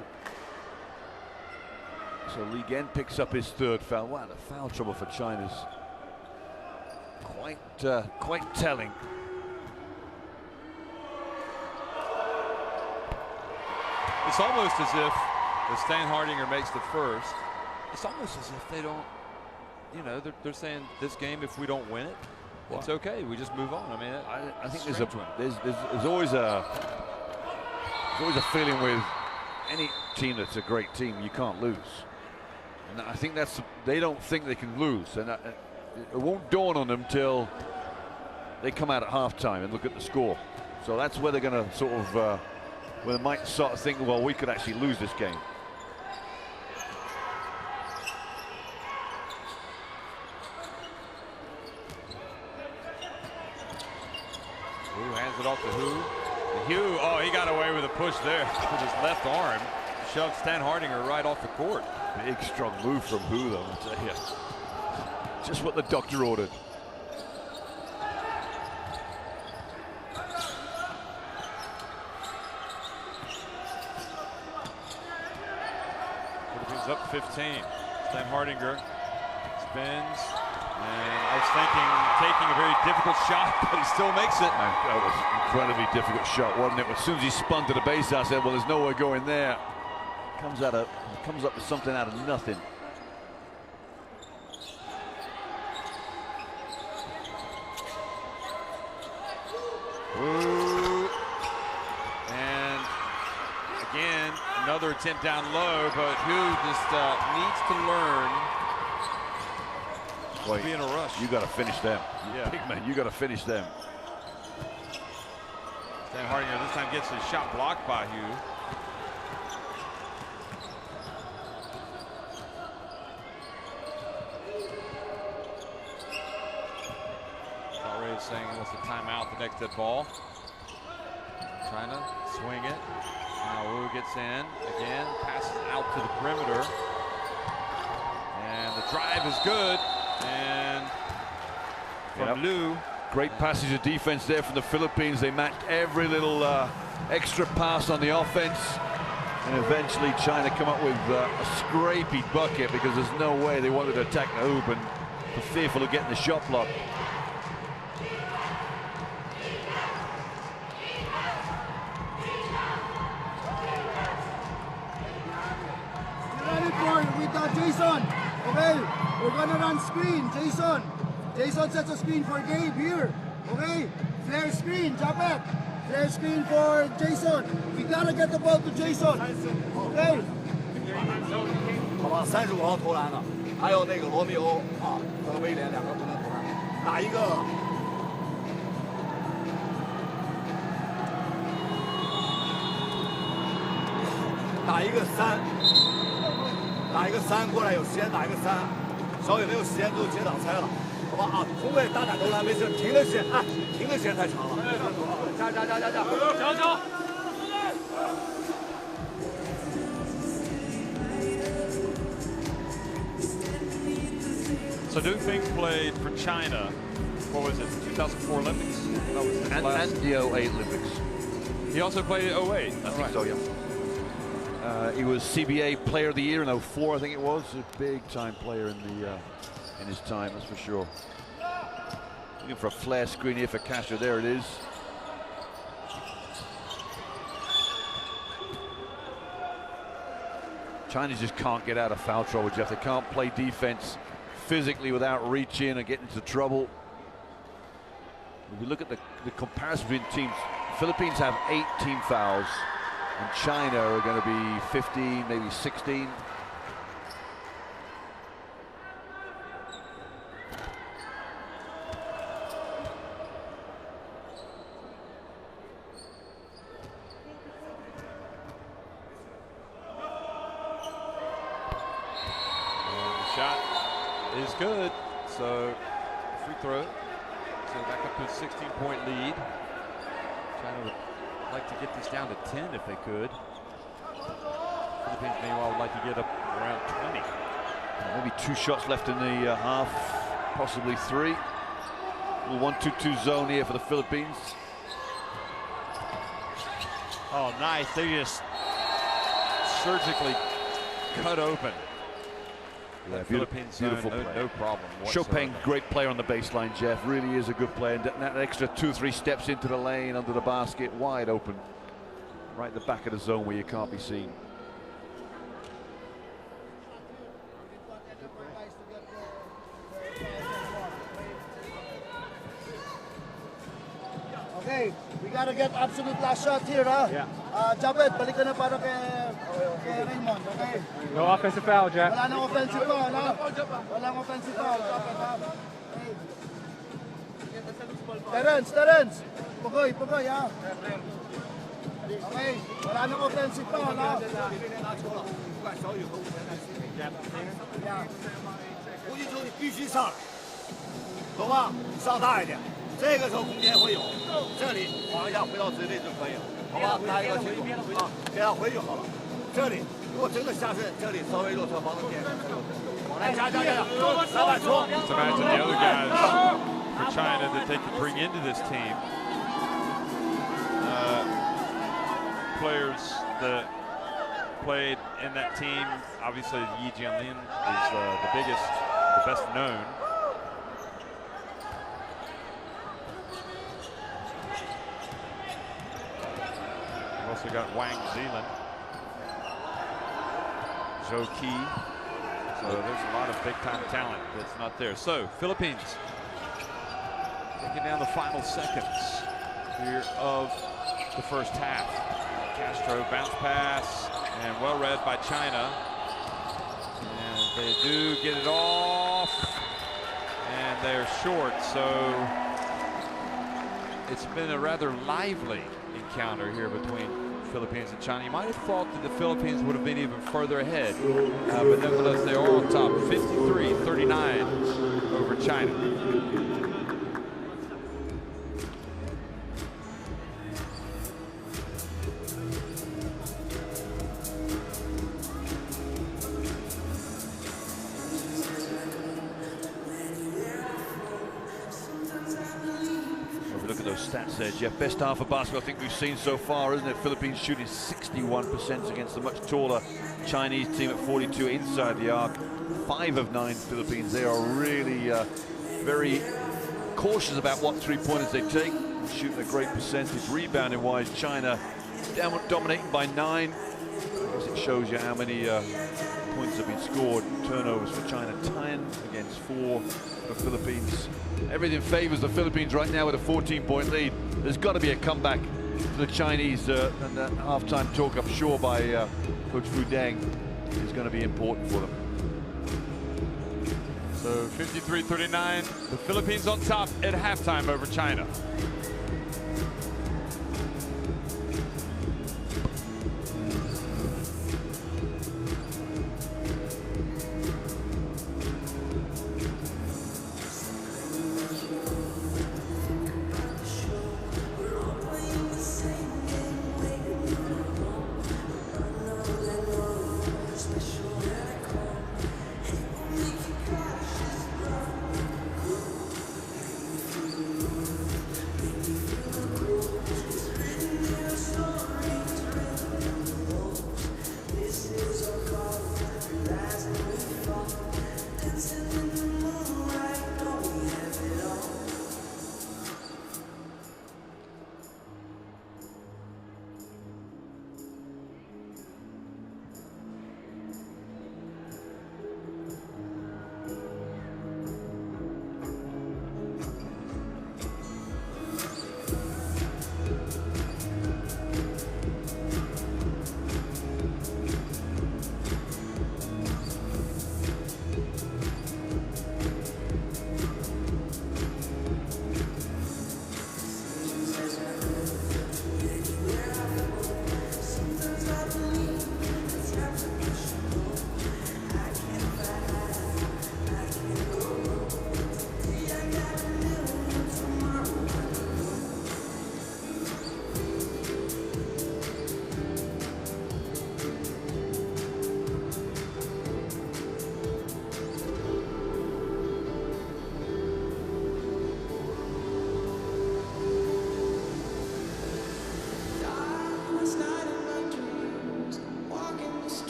S4: So Lee Gen picks up his third foul. Wow, the foul trouble for China's quite telling.
S5: It's almost as if Stan Hardinger makes the first. It's almost as if they don't, you know, they're saying this game, if we don't win it, it's okay. We just move on. I mean,
S4: I think there's always a feeling with any team that's a great team, you can't lose. And I think they don't think they can lose, and it won't dawn on them till they come out at halftime and look at the score. So that's where they're going to sort of, where they might sort of think, well, we could actually lose this game.
S2: Wu hands it off to Hu. Hugh, oh, he got away with a push there with his left arm. Shoved Stan Hardinger right off the court.
S4: Big, strong move from Hu, though, I tell you. Just what the doctor ordered.
S2: Philippines up 15. Stan Hardinger spins. And I was thinking taking a very difficult shot, but he still makes it.
S4: That was an incredibly difficult shot, wasn't it? As soon as he spun to the base, I said, well, there's no way going there. Comes up with something out of nothing.
S2: Ooh. And again, another attempt down low, but Hu just needs to learn to be in a rush.
S4: You got to finish them.
S2: Yeah.
S4: Big man, you got to finish them.
S2: Stan Hardinger this time gets his shot blocked by Hu. Already saying he wants a timeout the next dead ball. Trying to swing it. Now Wu gets in again, passes out to the perimeter. And the drive is good. And from Liu.
S4: Great passage of defense there from the Philippines. They matched every little extra pass on the offense. And eventually China come up with a scrapey bucket because there's no way they wanted to attack the hoop and were fearful of getting the shot blocked.
S3: Ready for it with Jason. Okay, we're gonna run screen. Jason sets a screen for Gabe here. Okay, flare screen, drop back. Flare screen for Jason. We gotta get the ball to Jason. Okay.
S6: 好吧，35号投篮了，还有那个罗密欧啊和威廉两个不能投篮，打一个。打一个3，打一个3过来，有时间打一个3，稍微没有时间就直接挡拆了，好吧啊，空位打投篮没事，停的时间，哎，停的时间太长了，加！
S2: So Du Feng played for China. What was it? 2004 Olympics. That was
S4: And the 08 Olympics.
S2: He also played at 08.
S4: I think so, yeah. He was CBA Player of the Year in 04, I think it was. A big-time player in his time, that's for sure. Looking for a flare screen here for Castro. There it is. China just can't get out of foul trouble, Jeff. They can't play defense physically without reaching and getting into trouble. If you look at the comparison between teams, Philippines have 8 team fouls, and China are going to be 15, maybe 16.
S2: Shot
S5: is good. So free throw. So back up to a 16-point lead. China would like to get this down to 10 if they could. Philippines meanwhile would like to get up around 20.
S4: Maybe 2 shots left in the half, possibly 3. Little 1-2-2 zone here for the Philippines.
S2: Oh, nice. They just surgically cut open.
S4: Yeah,
S5: Philippines
S4: beautiful
S5: zone,
S4: play.
S5: no problem whatsoever.
S4: Chopin, great player on the baseline, Jeff. Really is a good player. And that extra 2-3 steps into the lane, under the basket, wide open. Right at the back of the zone where you can't be seen.
S3: Okay, we gotta get absolute last shot here, ha?
S7: Yeah.
S3: Japet, balik ka na para kay Raymond, okay?
S7: No offensive foul, Jack.
S3: Wala nang offensive foul, ha? Walang offensive foul, Japet, ha? Okay. Terence! Pugoy, ha? Okay, wala nang offensive foul, ha?
S6: 胡金秋，你必须上来，懂吗？上大一点，这个时候空间会有，这里往下回到直内就可以了，好吧？大家清楚啊，这样回就好了。这里如果真的下身，这里稍微弱侧方的点，往来加，篮板冲。
S2: Just imagine the other guys for China that they could bring into this team. Players that played in that team. Obviously, Yi Jianlin is the biggest, the best known. We've also got Wang Zealand, Zhou Qi. So there's a lot of big-time talent that's not there. So Philippines taking down the final seconds here of the first half. Castro bounce pass and well read by China. And they do get it off. And they're short. So it's been a rather lively encounter here between Philippines and China. You might have thought that the Philippines would have been even further ahead. But nevertheless, they are on top, 53-39 over China.
S4: Look at those stats there, Jeff. Best half of basketball I think we've seen so far, isn't it? Philippines shooting 61% against a much taller Chinese team at 42 inside the arc. 5 of 9 Philippines. They are really very cautious about what three-pointers they take. Shooting a great percentage. Rebounding-wise, China dominating by 9. I guess it shows you how many points have been scored. Turnovers for China, 10 against 4 for Philippines. Everything favors the Philippines right now with a 14-point lead. There's got to be a comeback for the Chinese, and that halftime talk, I'm sure, by Coach Fu Deng is going to be important for them.
S2: So 53-39, the Philippines on top at halftime over China.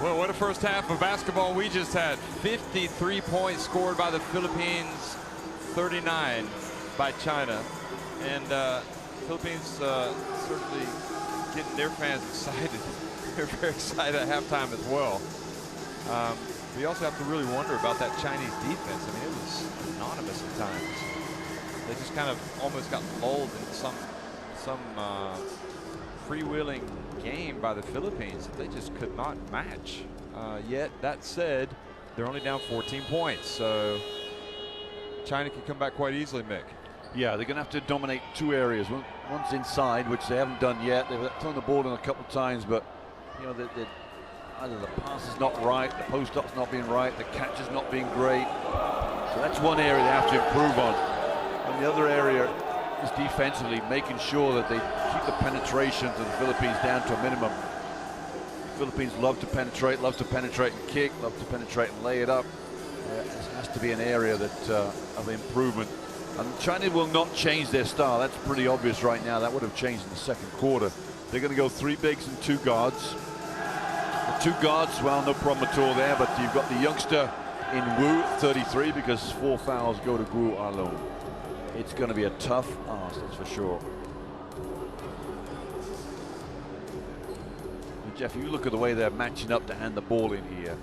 S5: Well, what a first half of basketball we just had. 53 points scored by the Philippines, 39 by China. And Philippines certainly getting their fans excited. They're very excited at halftime as well. We also have to really wonder about that Chinese defense. I mean, it was anonymous at times. They just kind of almost got lulled in some freewheeling game by the Philippines that they just could not match. Yet, that said, they're only down 14 points. So China can come back quite easily, Mick.
S4: Yeah, they're going to have to dominate two areas. One's inside, which they haven't done yet. They've thrown the ball in a couple of times, but you know, either the pass is not right, the post-up's not being right, the catch is not being great. So that's one area they have to improve on. And the other area is defensively, making sure that they keep the penetration to the Philippines down to a minimum. The Philippines love to penetrate and kick, love to penetrate and lay it up. This has to be an area that of improvement. And China will not change their style. That's pretty obvious right now. That would have changed in the second quarter. They're going to go 3 bigs and 2 guards. The 2 guards, well, no problem at all there, but you've got the youngster in Wu, 33, because 4 fouls go to Gu alone. It's going to be a tough ask, that's for sure. And Jeff, you look at the way they're matching up to hand the ball in here.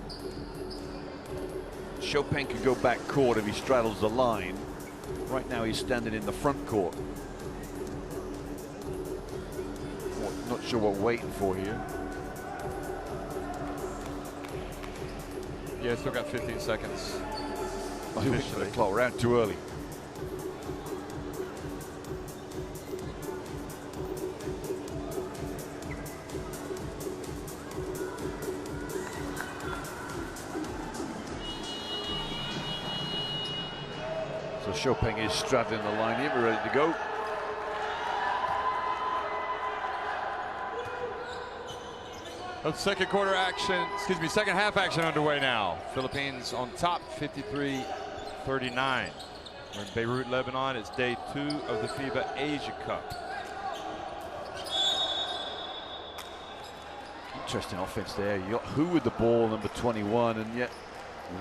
S4: Chopin can go back court if he straddles the line. Right now he's standing in the front court. Not sure what we're waiting for here.
S5: Yeah, still got 15 seconds.
S4: Officially. The clock ran too early. So Chopin is straddling the line here. We're ready to go.
S5: Second quarter action, second half action underway now. Philippines on top, 53-39. We're in Beirut, Lebanon. It's day 2 of the FIBA Asia Cup.
S4: Interesting offense there. You got Hu with the ball, number 21, and yet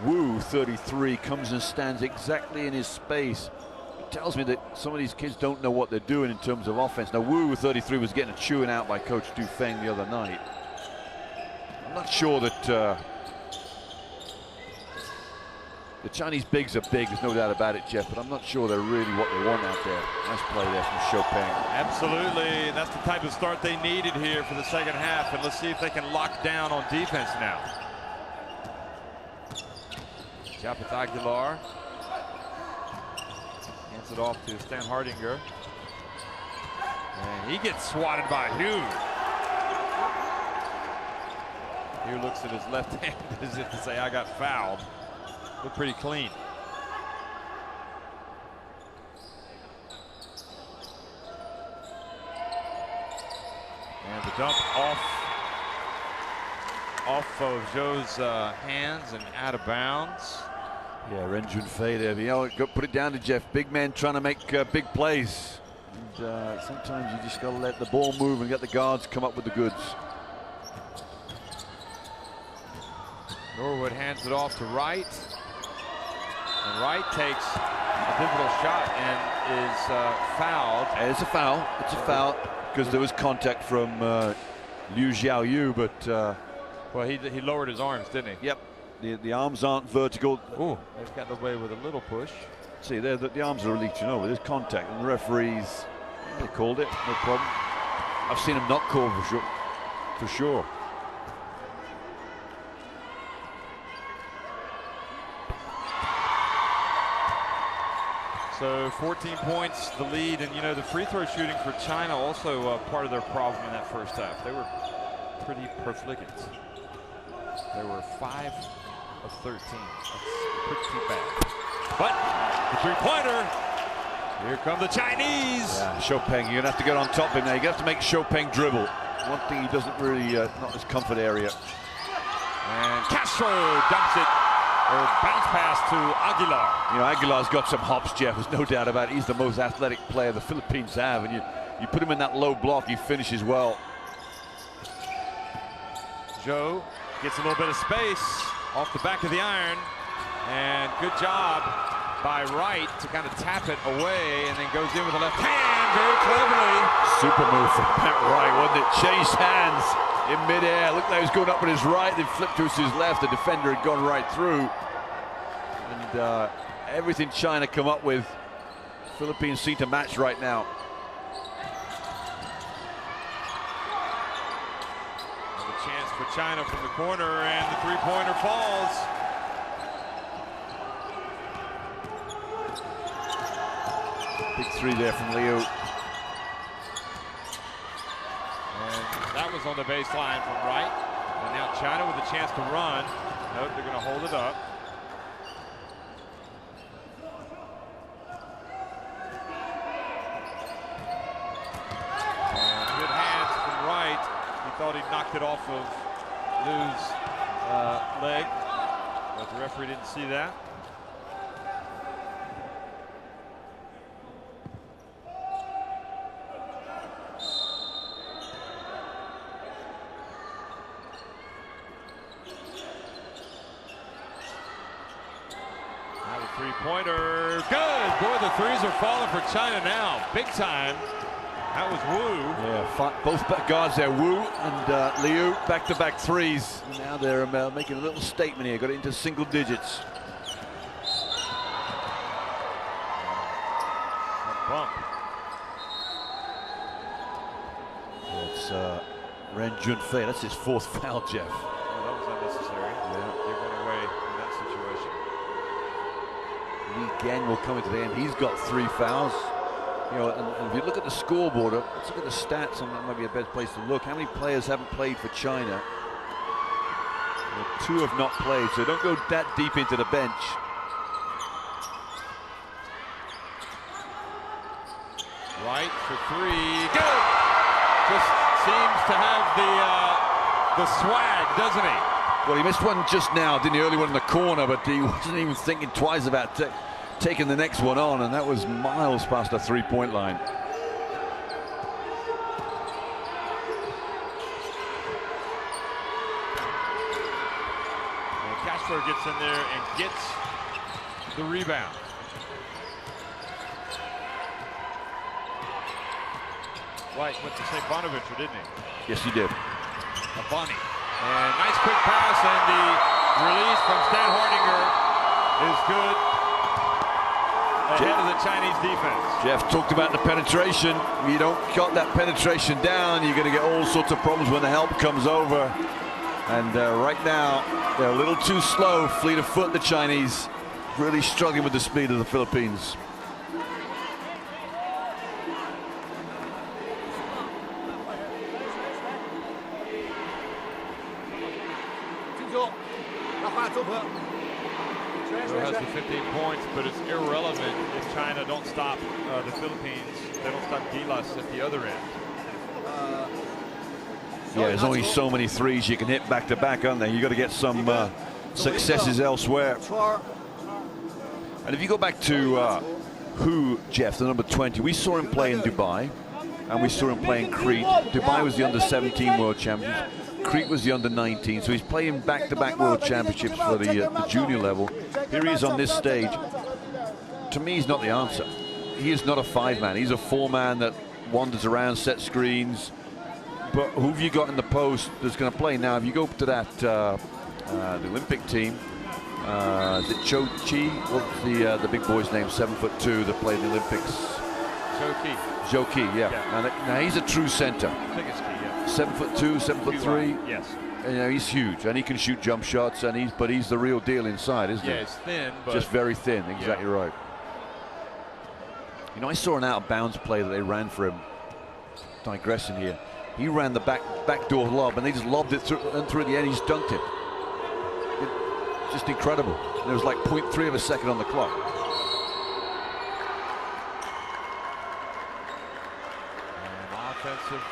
S4: Wu, 33, comes and stands exactly in his space. It tells me that some of these kids don't know what they're doing in terms of offense. Now, Wu, 33, was getting a chewing out by Coach Du Feng the other night. I'm not sure that the Chinese bigs are big, there's no doubt about it, Jeff, but I'm not sure they're really what they want out there. Nice play there from Chopin.
S2: Absolutely, that's the type of start they needed here for the second half, and let's see if they can lock down on defense now.
S5: Japeth Aguilar hands it off to Stan Hardinger.
S2: And he gets swatted by Hu.
S5: Hu looks at his left hand as if to say, I got fouled. Looked pretty clean.
S2: And the dump off of Zhou's hands and out of bounds.
S4: Yeah, Ren Junfei there. You know, put it down to Jeff. Big men trying to make big plays. And sometimes you just got to let the ball move and get the guards come up with the goods.
S5: Norwood hands it off to Wright. And Wright takes a pivotal shot and is fouled.
S4: It's a foul. It's a foul because there was contact from Liu Xiaoyu, but
S5: well, he lowered his arms, didn't he?
S4: Yep. The arms aren't vertical.
S5: Ooh, they've gotten away with a little push.
S4: See, there the arms are reaching over. There's contact, and the referees, they called it, no problem. I've seen them not called for sure.
S2: So 14 points, the lead, and you know the free throw shooting for China also part of their problem in that first half. They were pretty profligate. They were 5 of 13. That's pretty bad. But the three-pointer. Here come the Chinese.
S4: Yeah, Chopin, you're gonna have to get on top of him now. You have to make Chopin dribble. One thing he doesn't really, not his comfort area.
S2: And Castro dumps it. Or bounce pass to Aguilar.
S4: You know, Aguilar's got some hops, Jeff. There's no doubt about it. He's the most athletic player the Philippines have, and you put him in that low block, he finishes well.
S2: Zhou Gets a little bit of space off the back of the iron. And good job by Wright to kind of tap it away, and then goes in with the left hand very cleverly.
S4: Super move from Pat Wright, wasn't it? Changed hands in midair. Looked like he was going up with his right, then flipped to his left. The defender had gone right through. And everything China come up with, Philippines seem to match right now.
S2: Another chance for China from the corner, and the three-pointer falls.
S4: Big three there from Liu.
S2: And that was on the baseline from Wright. And now China with a chance to run. Nope, they're going to hold it up. And good hands from Wright. He thought he knocked it off of Liu's leg, but the referee didn't see that. Three-pointer, good. Boy, the threes are falling for China now, big time. That was Wu.
S4: Yeah, both guards there, Wu and Liu, back-to-back threes. And now they're making a little statement here, got it into single digits.
S2: A bump.
S4: It's Ren Junfei, that's his fourth foul, Jeff.
S2: Oh, that was unnecessary.
S4: Yeah.
S2: Give one away in that situation.
S4: Li Geng will come into the end. He's got 3 fouls. You know, and if you look at the scoreboard, let's look at the stats, and that might be a better place to look. How many players haven't played for China? Well, 2 have not played, so don't go that deep into the bench.
S2: Right for 3, good. Just seems to have the swag, doesn't he?
S4: Well, he missed one just now, didn't he? Early one in the corner, but he wasn't even thinking twice about taking the next one on, and that was miles past the three-point line.
S2: And Kessler gets in there and gets the rebound. White went to St. Bonaventure, didn't he?
S4: Yes, he did.
S2: Abani. And nice quick pass, and the release from Stan Hardinger is good ahead of the Chinese defense.
S4: Jeff talked about the penetration. You don't cut that penetration down, you're going to get all sorts of problems when the help comes over. And right now, they're a little too slow, fleet of foot, the Chinese. Really struggling with the speed of the Philippines.
S2: Has the 15 points, but it's irrelevant if China don't stop the Philippines. They don't stop Gilas at the other end.
S4: Yeah, there's only so many threes you can hit back to back, aren't there? You got to get some successes elsewhere. And if you go back to Hu, Jeff, the number 20, we saw him play in Dubai, and we saw him play in Crete. Dubai was the under-17 world champions. Crete was the under-19, so he's playing back-to-back world championships for the junior level. Here he is on this stage. To me, he's not the answer. He is not a 5-man. He's a 4-man that wanders around, sets screens. But who have you got in the post that's going to play? Now, if you go to that the Olympic team, is it Cho Chi? What's the big boy's name? 7'2" that played in the Olympics. Zhou Qi, yeah. Now he's a true center.
S2: I think it's Key, yeah.
S4: 7'2", 7'3".
S2: Yes.
S4: And, you know, he's huge, and he can shoot jump shots, and he's the real deal inside, isn't he?
S2: Yeah, it's thin, but
S4: just very thin. Exactly right. You know, I saw an out-of-bounds play that they ran for him. Digressing here, he ran the backdoor lob, and they just lobbed it through at the end. He just dunked it. Just incredible. And there was like 0.3 of a second on the clock.
S2: Offensive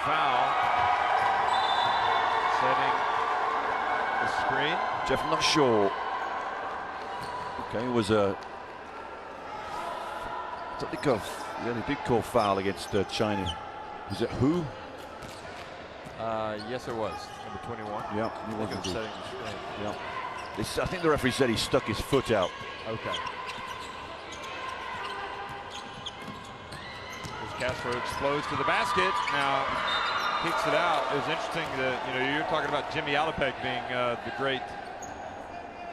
S2: foul, setting the screen.
S4: Jeff, I'm not sure. Okay, it was a. They did call foul against China. Was it Hu?
S5: Yes, it was. Number 21.
S4: Yeah, he
S5: I
S4: was
S5: think it was
S4: indeed.
S5: setting the screen.
S4: Yeah. I think the referee said he stuck his foot out.
S5: Okay. As Castro explodes to the basket. Now kicks it out. It was interesting that, you know, you're talking about Jimmy Alapec being the great,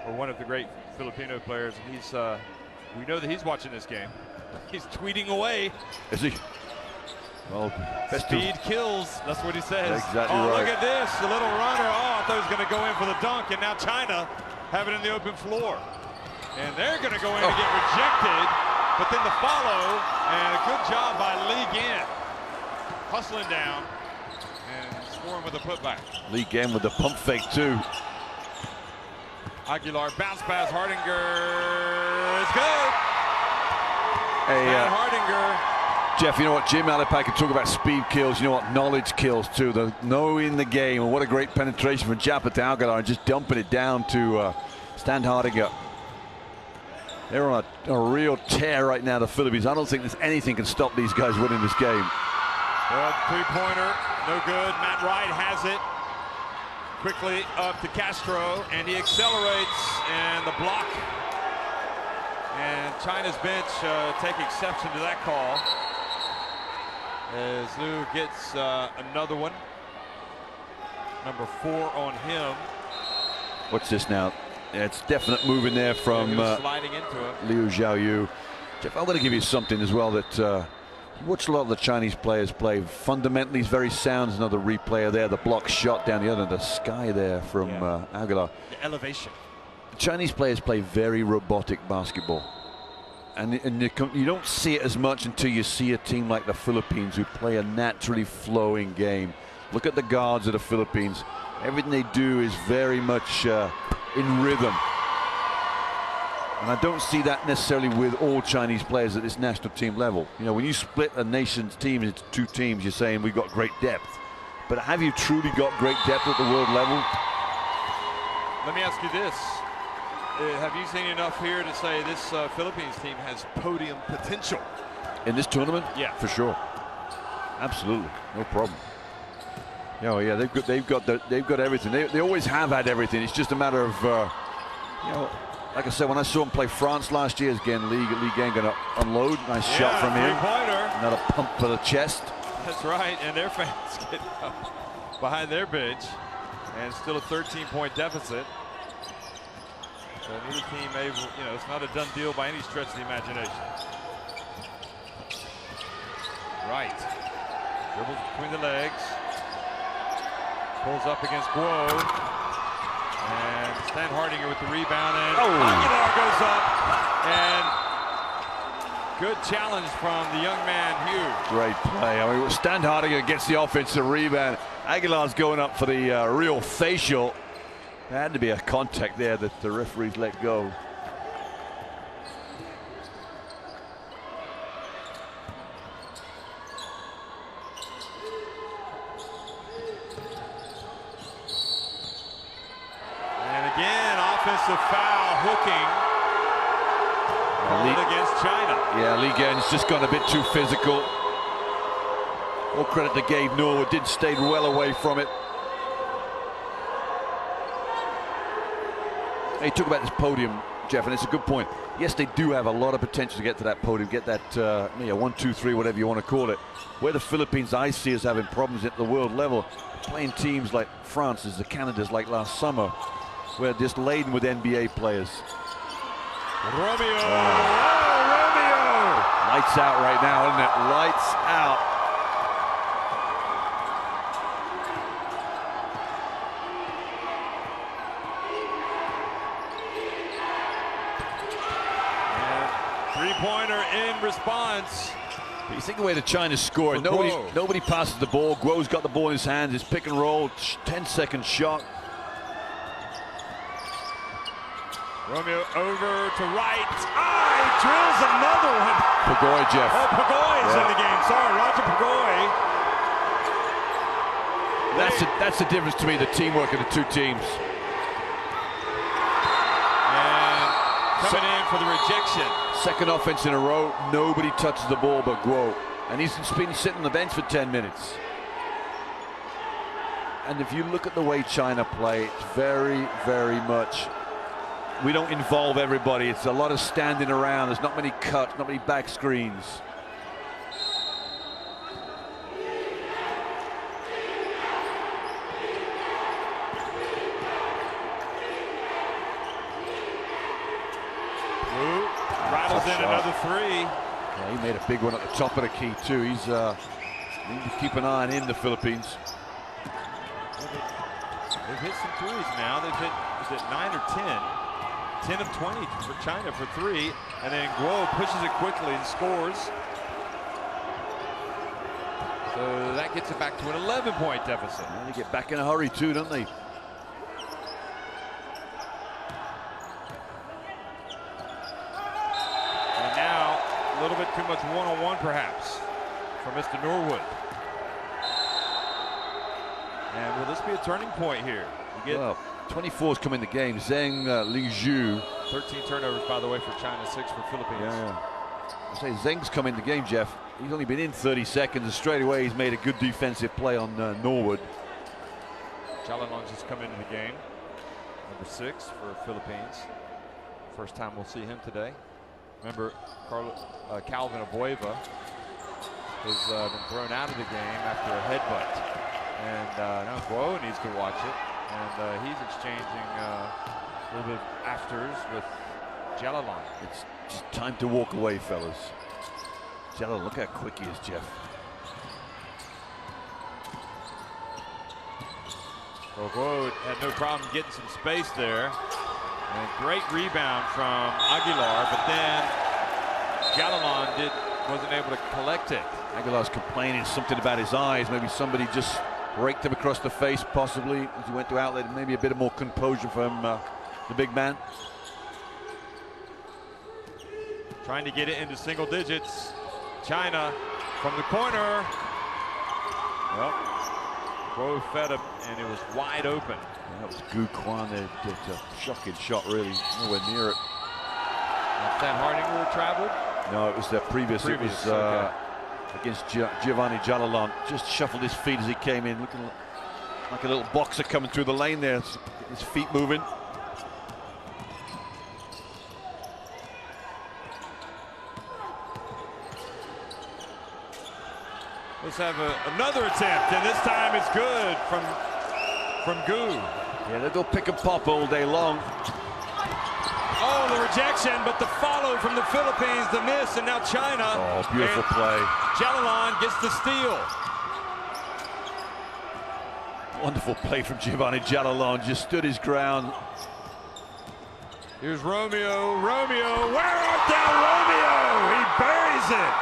S5: or one of the great Filipino players. And he's, we know that he's watching this game. He's tweeting away.
S4: Is he? Well,
S5: Speed kills. That's what he says.
S4: Exactly
S5: oh,
S4: right.
S5: Look at this. The little runner. Oh, I thought he was going to go in for the dunk. And now China have it in the open floor. And they're going to go in to get rejected. But then the follow. And a good job by Lee Gan. Hustling down. And scoring with a putback.
S4: Lee Gan with the pump fake, too.
S5: Aguilar bounce pass. Hardinger is good.
S4: Hey,
S5: Hardinger.
S4: Jeff, you know what? Jim Alapec can talk about speed kills. You know what? Knowledge kills too. The knowing the game, and what a great penetration from Japa to Aguilar, and just dumping it down to Stan Hardinger. They're on a real tear right now, the Philippines. I don't think there's anything can stop these guys winning this game.
S5: Well, three-pointer, no good. Matt Wright has it. Quickly up to Castro, and he accelerates, and the block. And China's bench take exception to that call. As Liu gets another one. Number 4 on him.
S4: What's this now? Yeah, it's definite moving there from
S5: sliding into him.
S4: Liu Xiaoyu. Jeff, I'm going to give you something as well that you watch a lot of the Chinese players play. Fundamentally, he's very sound. There's another replayer there. The block shot down the other, the sky there from Aguilar.
S5: The elevation.
S4: The Chinese players play very robotic basketball. And you don't see it as much until you see a team like the Philippines who play a naturally flowing game. Look at the guards of the Philippines. Everything they do is very much in rhythm. And I don't see that necessarily with all Chinese players at this national team level. You know, when you split a nation's team into 2 teams, you're saying we've got great depth. But have you truly got great depth at the world level?
S5: Let me ask you this. Have you seen enough here to say this Philippines team has podium potential?
S4: In this tournament?
S5: Yeah.
S4: For sure. Absolutely. No problem. Oh, yeah, they've got everything. They always have had everything. It's just a matter of, you know, like I said, when I saw him play France last year, again, Lee Gang going to unload. Nice shot from him.
S5: Three-pointer.
S4: Another pump for the chest.
S5: That's right, and their fans get up behind their bench, and still a 13-point deficit. So neither team able, you know, it's not a done deal by any stretch of the imagination. Right. Dribbles between the legs. Pulls up against Guo. And Stan Hardinger with the rebound, and Aguilar goes up. And good challenge from the young man, Hugh.
S4: Great play. I mean, Stan Hardinger gets the offensive rebound. Aguilar's going up for the real facial. There had to be a contact there that the referees let go.
S5: And again, offensive foul, hooking. Called against China.
S4: Yeah, Lee Gan's just gone a bit too physical. All credit to Gabe Norwood, did stay well away from it. Hey, talk about this podium, Jeff, and it's a good point. Yes, they do have a lot of potential to get to that podium, get that 1, 2, 3, whatever you want to call it. Where the Philippines I see as having problems at the world level, playing teams like France, the Canadas like last summer, where just laden with NBA players.
S5: Romeo!
S4: Romeo! Lights out right now, isn't it? Lights out.
S5: Three-pointer in response.
S4: But you think the way the China's scoring, nobody passes the ball. Guo's got the ball in his hands. His pick and roll, 10-second shot.
S5: Romeo over to right. He drills another one.
S4: Pagoy, Jeff.
S5: Oh, Pagoy is in the game. Sorry, Roger Pagoy.
S4: That's the difference to me, the teamwork of the 2 teams.
S5: And coming in for the rejection.
S4: Second offense in a row, nobody touches the ball but Guo. And he's been sitting on the bench for 10 minutes. And if you look at the way China play, it's very, very much, we don't involve everybody. It's a lot of standing around. There's not many cuts, not many back screens.
S2: Rattles in another three.
S4: Yeah, he made a big one at the top of the key too. He's need to keep an eye on him, the Philippines.
S2: They've hit some threes now. They've hit, is it 9 or 10? 10 of 20 for China for three. And then Guo pushes it quickly and scores. So that gets it back to an 11-point deficit.
S4: And they get back in a hurry too, don't they?
S2: And now a little bit too much one-on-one perhaps for Mr. Norwood. And will this be a turning point here? You get
S4: 24's come in the game. Zheng Lingzhu.
S2: 13 turnovers, by the way, for China, 6 for Philippines.
S4: Yeah. I say Zheng's come in the game, Jeff. He's only been in 30 seconds, and straight away he's made a good defensive play on Norwood.
S2: Jalalong just come into the game. Number 6 for Philippines. First time we'll see him today. Remember, Calvin Abueva has been thrown out of the game after a headbutt. And now Guo needs to watch it. And he's exchanging a little bit of afters with Jalalong.
S4: It's just time to walk away, fellas. Jalalong, look how quick he is, Jeff.
S2: Well, Guo had no problem getting some space there. And great rebound from Aguilar, but then Jalalong wasn't able to collect it.
S4: Aguilar's complaining something about his eyes. Maybe somebody just raked him across the face, possibly, as he went to outlet. Maybe a bit of more composure from the big man.
S2: Trying to get it into single digits. China from the corner. Well, Guo fed him, and it was wide open.
S4: That was Gu Quan. It's a shocking shot, really. Nowhere near it.
S2: Stan Hardinger traveled?
S4: No, it was the previous. It was
S2: okay.
S4: Against Giovanni Jalalong. Just shuffled his feet as he came in, looking like a little boxer coming through the lane there. His feet moving.
S2: Let's have another attempt, and this time it's good from Gu.
S4: Yeah, they'll pick and pop all day long.
S2: Oh, the rejection, but the follow from the Philippines, the miss, and now China.
S4: Oh, beautiful play.
S2: Jalalong gets the steal.
S4: Wonderful play from Giovanni Jalalong. Just stood his ground.
S2: Here's Romeo. Romeo, where art thou, Romeo? He buries it.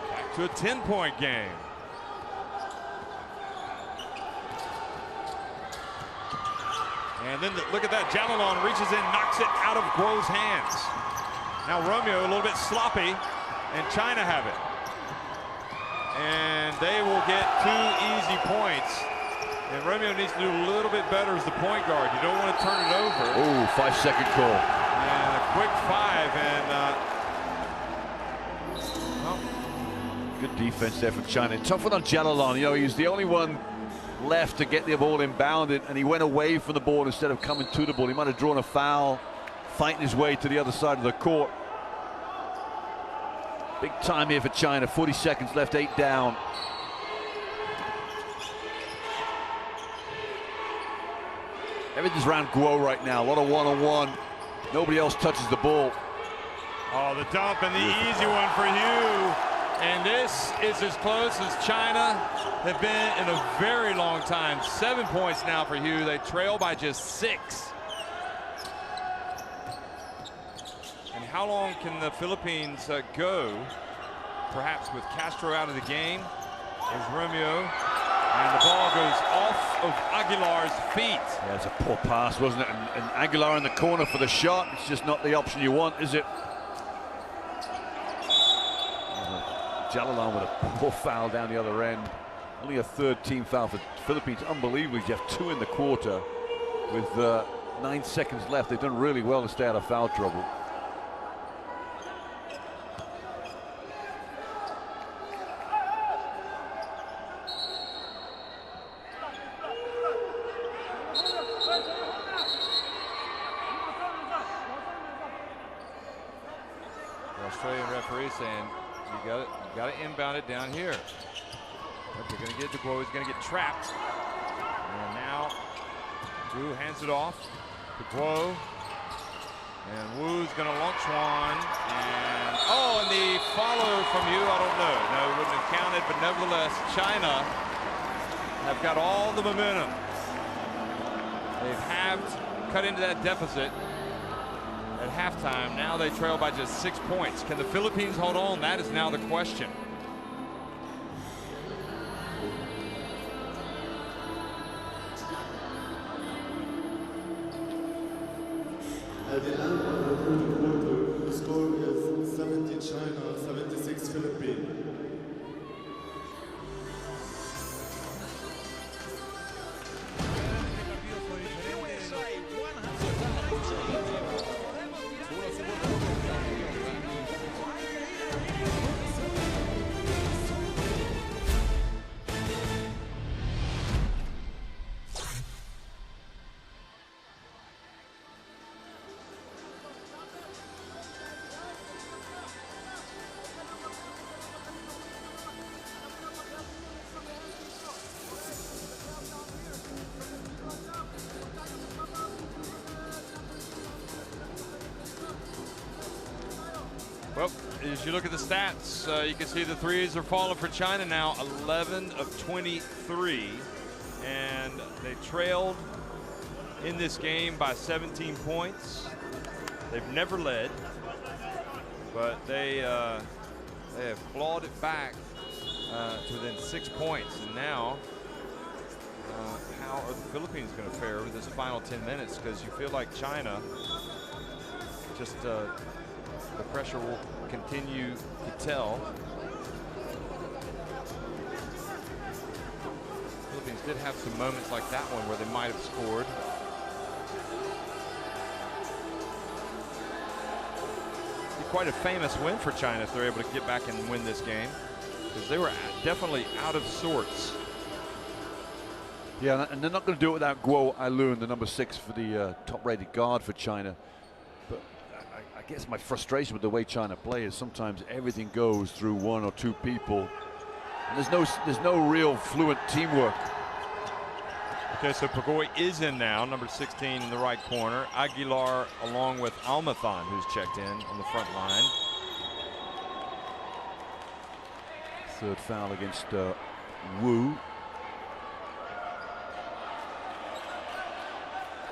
S2: Back to a 10-point game. And then look at that, Jalalong reaches in, knocks it out of Guo's hands. Now Romeo a little bit sloppy, and China have it. And they will get 2 easy points. And Romeo needs to do a little bit better as the point guard. You don't want to turn it over.
S4: Oh, 5-second call.
S2: And a quick 5, and
S4: good defense there from China. Tough one on Jalalong. You know, he was the only one left to get the ball inbounded, and he went away from the ball instead of coming to the ball. He might have drawn a foul, fighting his way to the other side of the court. Big time here for China. 40 seconds left, 8 down. Everything's around Guo right now. A lot of one-on-one. Nobody else touches the ball.
S2: oh, the dump and the easy one for Hugh. And this is as close as China have been in a very long time. 7 points now for Hugh. They trail by just 6. And how long can the Philippines go? Perhaps with Castro out of the game. There's Romeo. And the ball goes off of Aguilar's feet.
S4: Yeah, it's a poor pass, wasn't it? And Aguilar in the corner for the shot. It's just not the option you want, is it? Jalalong with a poor foul down the other end. Only a 3rd team foul for Philippines. Unbelievably, Jeff, 2 in the quarter with 9 seconds left. They've done really well to stay out of foul trouble.
S5: Australian referee saying you got to inbound it down here. But they're going to get Guo. He's going to get trapped. And now Wu hands it off to Guo. And Wu's going to launch one. And oh, and the follow from you, I don't know. No, it wouldn't have counted, but nevertheless, China have got all the momentum. They've cut into that deficit at halftime. Now they trail by just 6 points. Can the Philippines hold on? That is now the question.
S1: At the end of the third quarter, the score is 70 China, 76 Philippines.
S5: Well, as you look at the stats, you can see the threes are falling for China now, 11 of 23. And they trailed in this game by 17 points. They've never led, but they have clawed it back to within 6 points. And now, how are the Philippines going to fare over this final 10 minutes? Because you feel like China just the pressure will continue to tell. Philippines did have some moments like that one where they might have scored. Be quite a famous win for China if they're able to get back and win this game, because they were definitely out of sorts.
S4: Yeah, and they're not going to do it without Guo Ailun, the number 6 for the top-rated guard for China. But I guess my frustration with the way China play is sometimes everything goes through one or two people, and there's no real fluent teamwork.
S5: Okay, so Pagoy is in now, number 16 in the right corner. Aguilar along with Almathan, who's checked in on the front line.
S4: Third foul against Wu.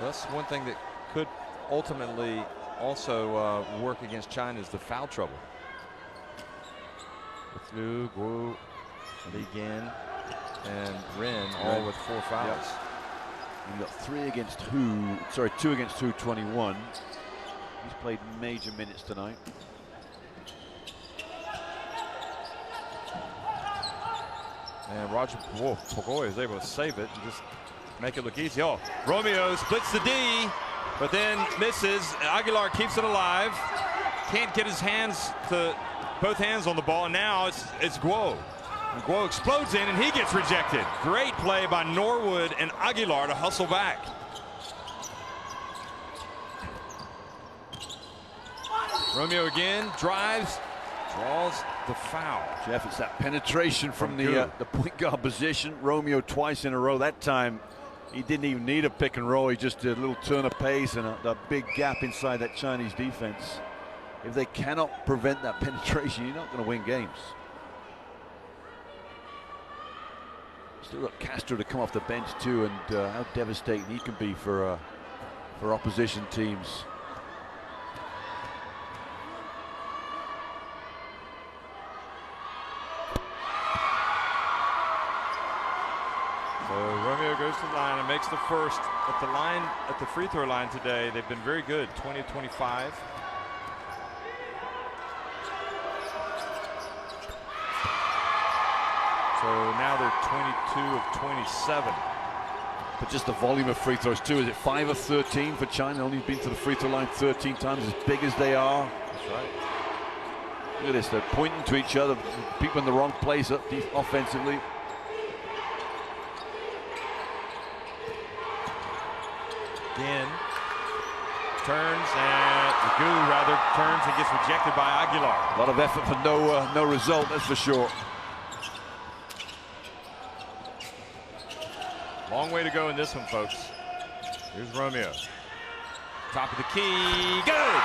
S5: That's one thing that could ultimately also work against China is the foul trouble. With Liu, Guo, Li Gan, and Ren all with 4 fouls.
S4: Yep. You've got 2 against Hu 21. He's played major minutes tonight.
S5: And Roger Pagoy is able to save it and just make it look easy. Oh, Romeo splits the D, but then misses. Aguilar keeps it alive. Can't get his hands to both hands on the ball. And now it's Guo. And Guo explodes in, and he gets rejected. Great play by Norwood and Aguilar to hustle back. Romeo again drives, draws the foul.
S4: Jeff, it's that penetration from the point guard position. Romeo twice in a row. That time he didn't even need a pick and roll. He just did a little turn of pace and a big gap inside that Chinese defense. If they cannot prevent that penetration, you're not going to win games. Still got Castro to come off the bench too, and how devastating he can be for opposition teams.
S5: So Romeo goes to the line and makes the first at the free throw line today. They've been very good, 20 of 25. So now they're 22 of 27.
S4: But just the volume of free throws too. Is it 5 of 13 for China? Only been to the free throw line 13 times, as big as they are.
S5: That's right.
S4: Look at this, they're pointing to each other, people in the wrong place offensively.
S5: Again,
S2: turns and turns and gets rejected by Aguilar.
S4: A lot of effort for no result, that's for sure.
S2: Long way to go in this one, folks. Here's Romeo. Top of the key, good.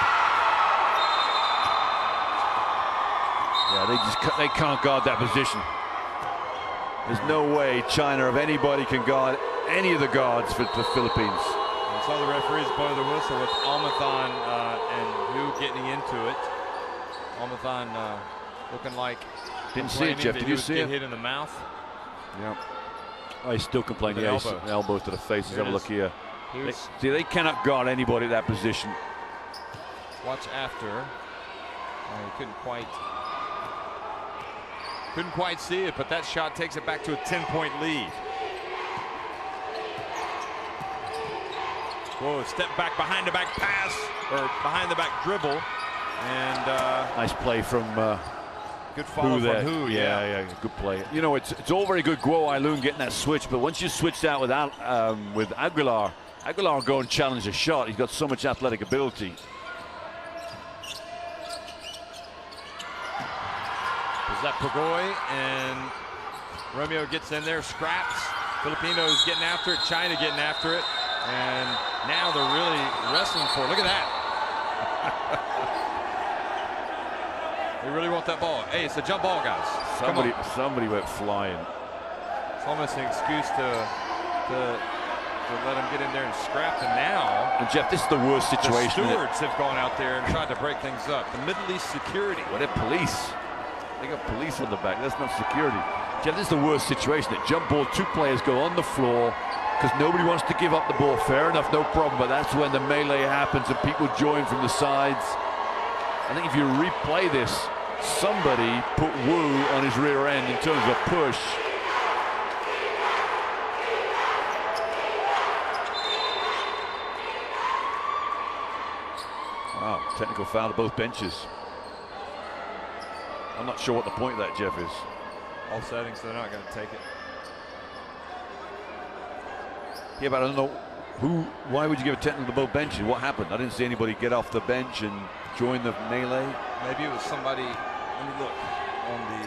S4: Yeah, they can't guard that position. There's no way China of anybody can guard any of the guards for the Philippines.
S2: And so the referees blow the whistle with Almathan and Hu getting into it. Almathan looking like
S4: didn't see it, Jeff. Did you see it?
S2: Hit in the mouth.
S4: Yeah. Oh, he's still complaining. Yeah, elbow to the face. Let's have a look here. See, they cannot guard anybody at that position.
S2: Watch after. He couldn't quite see it, but that shot takes it back to a 10-point lead. Whoa, step back behind the back pass, or behind the back dribble. And
S4: nice play from
S2: good follow from Hu.
S4: Yeah, good play. You know, it's all very good Guo Ailun getting that switch, but once you switch out with Aguilar go and challenge a shot. He's got so much athletic ability.
S2: Is that Pagoy, and Romeo gets in there, scraps. Filipinos getting after it, China getting after it, and now they're really wrestling for it. Look at that. They really want that ball. Hey, it's a jump ball, guys.
S4: Somebody went flying.
S2: It's almost an excuse to let them get in there and scrap. And now,
S4: and Jeff, this is the worst situation.
S2: The stewards have gone out there and tried to break things up. The Middle East security.
S4: Well, they're police. They got police on the back. That's not security. Jeff, this is the worst situation. That jump ball, two players go on the floor because nobody wants to give up the ball. Fair enough, no problem. But that's when the melee happens and people join from the sides. I think if you replay this, somebody put Wu on his rear end in terms of a push. Wow, technical foul to both benches. I'm not sure what the point of that, Jeff, is.
S2: All settings, so they're not going to take it.
S4: Yeah, but I don't know why would you give a technical to both benches? What happened? I didn't see anybody get off the bench and join the melee.
S2: Maybe it was somebody. Let me look on the.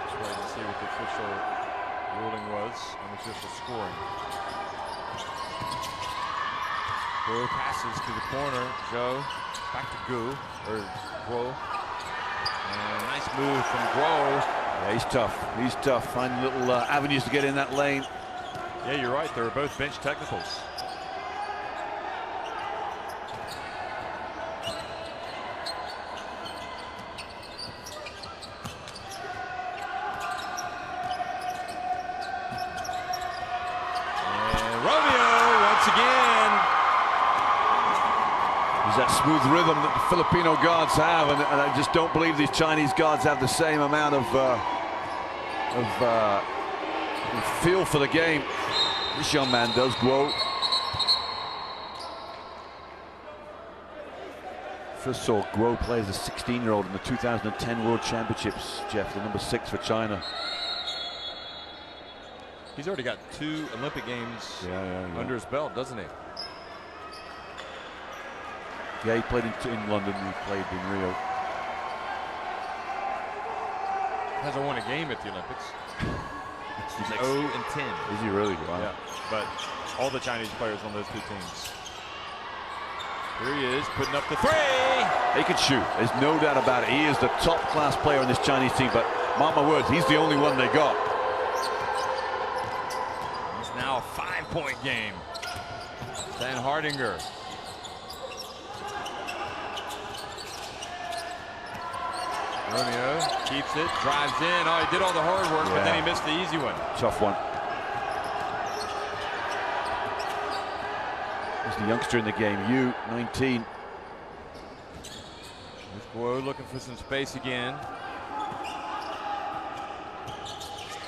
S2: Just waiting to see what the official ruling was on the official scoring. Guo passes to the corner. Zhou back to Guo. And nice move from Guo.
S4: Yeah, he's tough. He's tough. Find little avenues to get in that lane.
S2: Yeah, you're right. They were both bench technicals. And Romeo once again.
S4: There's that smooth rhythm that the Filipino guards have, and I just don't believe these Chinese guards have the same amount of feel for the game. This young man does. Guo. First saw Guo play as a 16-year-old in the 2010 World Championships, Jeff, the number 6 for China.
S2: He's already got 2 Olympic Games under his belt, doesn't he?
S4: Yeah, he played in London, he played in Rio.
S2: Hasn't won a game at the Olympics. He's 0-10.
S4: Is he really? Wow.
S2: Yeah, but all the Chinese players on those 2 teams. Here he is, putting up the 3.
S4: He can shoot. There's no doubt about it. He is the top-class player on this Chinese team, but mark my words, he's the only one they got.
S2: It's now a 5-point game. Stan Hardinger. Romeo keeps it, drives in. Oh, he did all the hard work, but then he missed the easy one.
S4: Tough one. There's the youngster in the game, Yu, 19.
S2: There's Guo looking for some space again.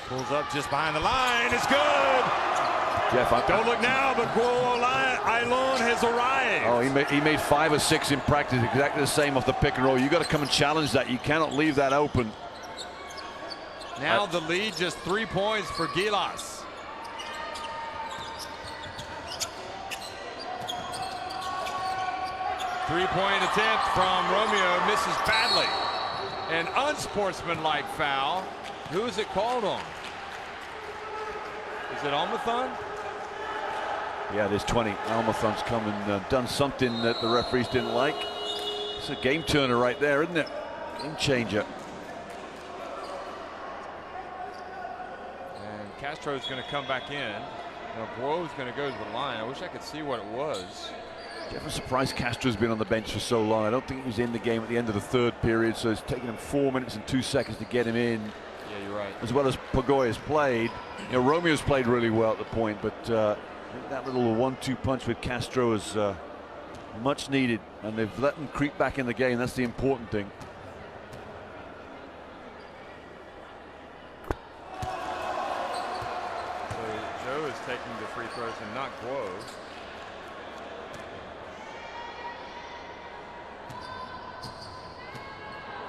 S2: Pulls up just behind the line. It's good.
S4: Jeff,
S2: don't look now, but Guo Ailun has arrived.
S4: Oh, he made 5 or 6 in practice, exactly the same off the pick and roll. You got to come and challenge that. You cannot leave that open.
S5: Now the lead just 3 points for Gilas. Three-point attempt from Romeo misses badly. An unsportsmanlike foul. Who is it called on? Is it Almathon?
S4: Yeah, there's 20. Almathon's come and done something that the referees didn't like. It's a game turner right there, isn't it? Game changer.
S5: And Castro's going to come back in. Now Guo's going to go to the line. I wish I could see what it was.
S4: Jeff, I'm surprised Castro's been on the bench for so long. I don't think he was in the game at the end of the third period, so it's taken him 4 minutes and 2 seconds to get him in.
S5: Yeah, you're right.
S4: As well as Pagoya's played. You know, Romeo's played really well at the point, but I think that little 1-2 punch with Castro is much needed, and they've let him creep back in the game. That's the important thing.
S5: So Joe is taking the free throws and not Guo.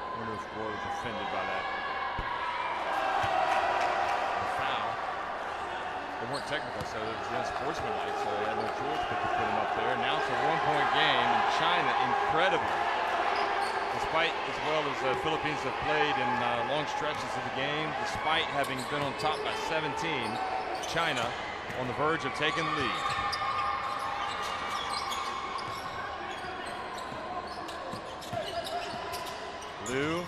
S5: I wonder if Guo was offended by that. The foul. They weren't technical, so it was unsportsmanlike, so they had no choice but to put him up there. Now it's a 1-point game, and China, incredibly, despite as well as the Philippines have played in long stretches of the game, despite having been on top by 17, China on the verge of taking the lead. Liu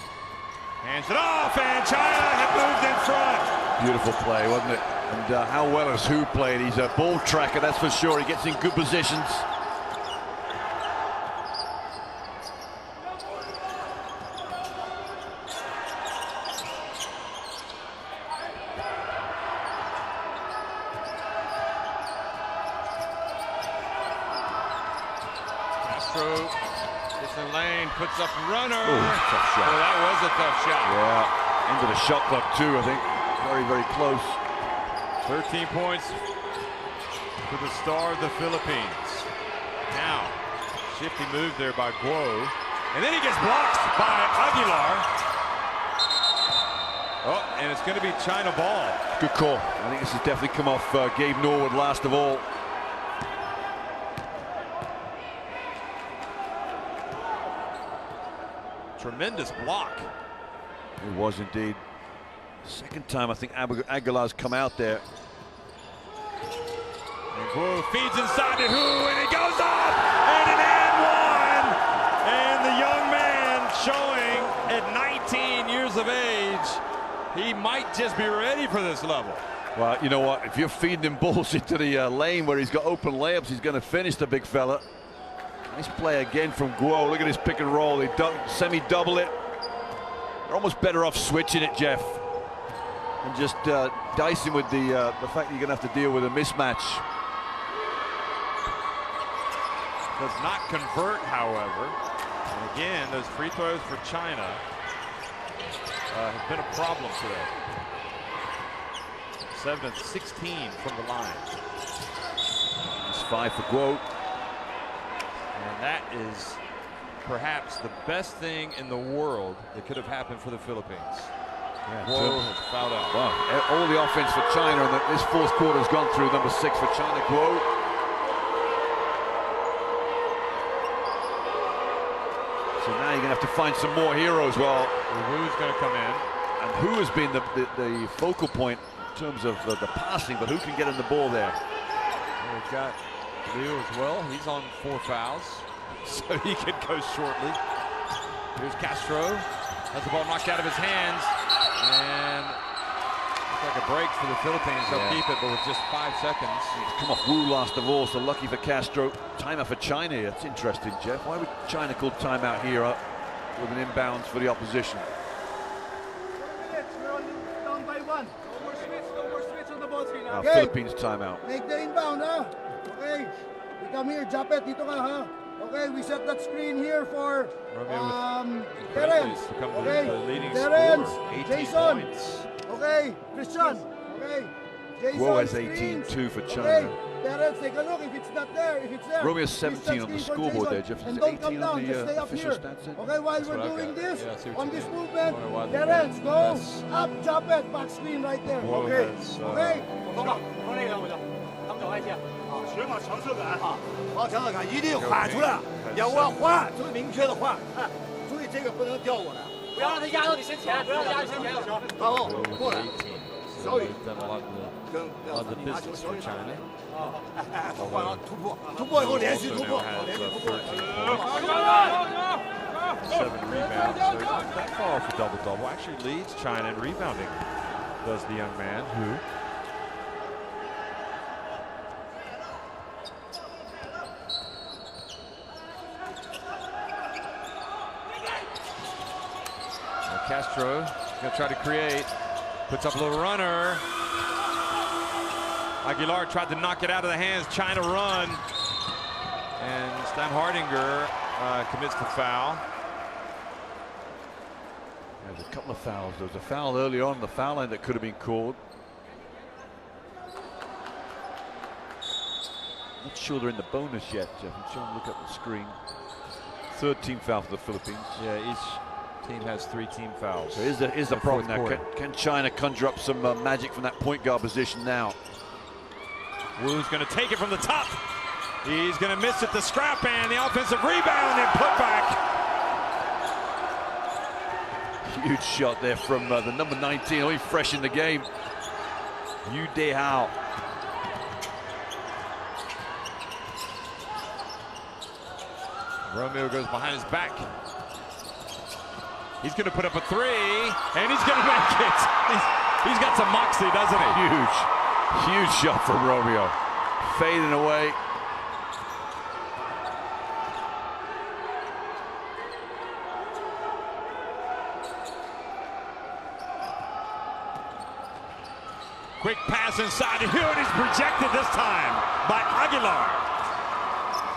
S5: hands it off, and China have moved in front.
S4: Beautiful play, wasn't it? And how well has Hu played? He's a ball tracker, that's for sure. He gets in good positions.
S5: Castro gets in lane, puts up runner.
S4: Ooh, tough shot.
S5: Oh, that was a tough shot.
S4: Yeah, into the shot clock too, I think. Very, very close.
S5: 13 points for the star of the Philippines. Now, shifty move there by Guo. And then he gets blocked by Aguilar. Oh, and it's going to be China ball.
S4: Good call. I think this has definitely come off Gabe Norwood last of all.
S5: Tremendous block.
S4: It was indeed. Second time I think Aguilar's come out there.
S5: And Guo feeds inside to Hu, and it goes up, and an and one. And the young man showing at 19 years of age, he might just be ready for this level.
S4: Well, you know what? If you're feeding him balls into the lane where he's got open layups, he's going to finish the big fella. Nice play again from Guo. Look at his pick and roll. They semi-double it. They're almost better off switching it, Jeff, and just dicing with the fact that you're going to have to deal with a mismatch.
S5: Does not convert, however. And again, those free throws for China have been a problem today. 7 of 16 from the line.
S4: It's 5 for Guo.
S5: And that is perhaps the best thing in the world that could have happened for the Philippines. Guo has fouled out.
S4: Wow, all the offense for China, and this fourth quarter has gone through. Number 6 for China, Guo. So now you're going to have to find some more heroes. Well,
S5: Wu's going to come in.
S4: and who has been the focal point in terms of the passing, but who can get in the ball there?
S5: And we've got Liu as well. He's on 4 fouls, so he can go shortly. Here's Castro. Has the ball knocked out of his hands, and looks like a break for the Philippines. They'll keep it, but with just 5 seconds.
S4: Come off Wu last of all, so lucky for Castro. Timeout for China. That's interesting, Jeff. Why would China call timeout here with an inbounds for the opposition?
S3: 4 minutes, we're only down by 1. No more switch on the ball screen.
S4: Now
S3: Okay.
S4: Philippines timeout.
S3: Make the inbound, huh? Okay. We come here, Japet, dito ka, ha? Okay, we set that screen here for Terence.
S5: Become
S3: Okay,
S5: the leading
S3: Terence,
S5: scorer. 18
S3: Jason.
S5: points.
S3: Okay, Christian. Okay, Jason,
S4: Guo has
S3: screen.
S4: 18-2 for
S3: Okay,
S4: China.
S3: Terence, take a look. If it's not there, if it's there.
S4: Romeo's
S3: please
S4: 17 on the
S3: set screen for
S4: scoreboard there,
S3: Jason.
S4: Jeff.
S3: And
S4: Is
S3: don't
S4: 18
S3: come
S4: on
S3: down,
S4: the
S3: just stay up
S4: official
S3: here.
S4: stats then?
S3: Okay, while
S5: what
S3: we're
S5: I've
S3: doing
S5: got.
S3: this,
S5: Yeah, I see what
S3: on
S5: you
S3: this
S5: mean.
S3: movement,
S5: Wonder why they
S3: Terence,
S5: don't.
S3: go
S5: That's-
S3: up, drop it, back screen right there.
S5: Guo
S3: Okay,
S5: has,
S3: okay.
S6: 从吧，从那个我就，他们走外线啊，学嘛强势感啊，好强势感，一定缓出来，要我缓，注意明确的缓，哎，注意这个不能调过来，
S7: 不要让他压到你身前，不要让他压你身前，有球。
S6: 然后过来，
S5: So they've done a lot of the business for China.
S6: 换了突破，突破以后连续突破，
S5: Also now
S6: 连续
S5: has
S6: 突破。
S2: 7 rebounds, so he's not that far off a double-double. Actually leads China in rebounding, does the young man who Castro going to try to create, puts up a little runner. Aguilar tried to knock it out of the hands, China run. And Stan Hardinger commits the foul.
S4: There's a couple of fouls. There was a foul early on the foul line that could have been called. Not sure they're in the bonus yet, Jeff. I'm trying to look at the screen. Third team foul for the Philippines.
S2: Yeah, each team has 3 team fouls.
S4: So here's the
S2: in the
S4: problem now.
S2: fourth
S4: Can China conjure up some magic from that point guard position now?
S2: Wu's going to take it from the top. He's going to miss it. The scrap and the offensive rebound and put back.
S4: Huge shot there from the number 19, only fresh in the game. Yu Dehao.
S2: Romeo goes behind his back. He's going to put up a 3, and he's going to make it. He's got some moxie, doesn't he?
S4: Huge shot from Romeo. Fading away.
S2: Quick pass inside, and Hewitt is projected this time by Aguilar.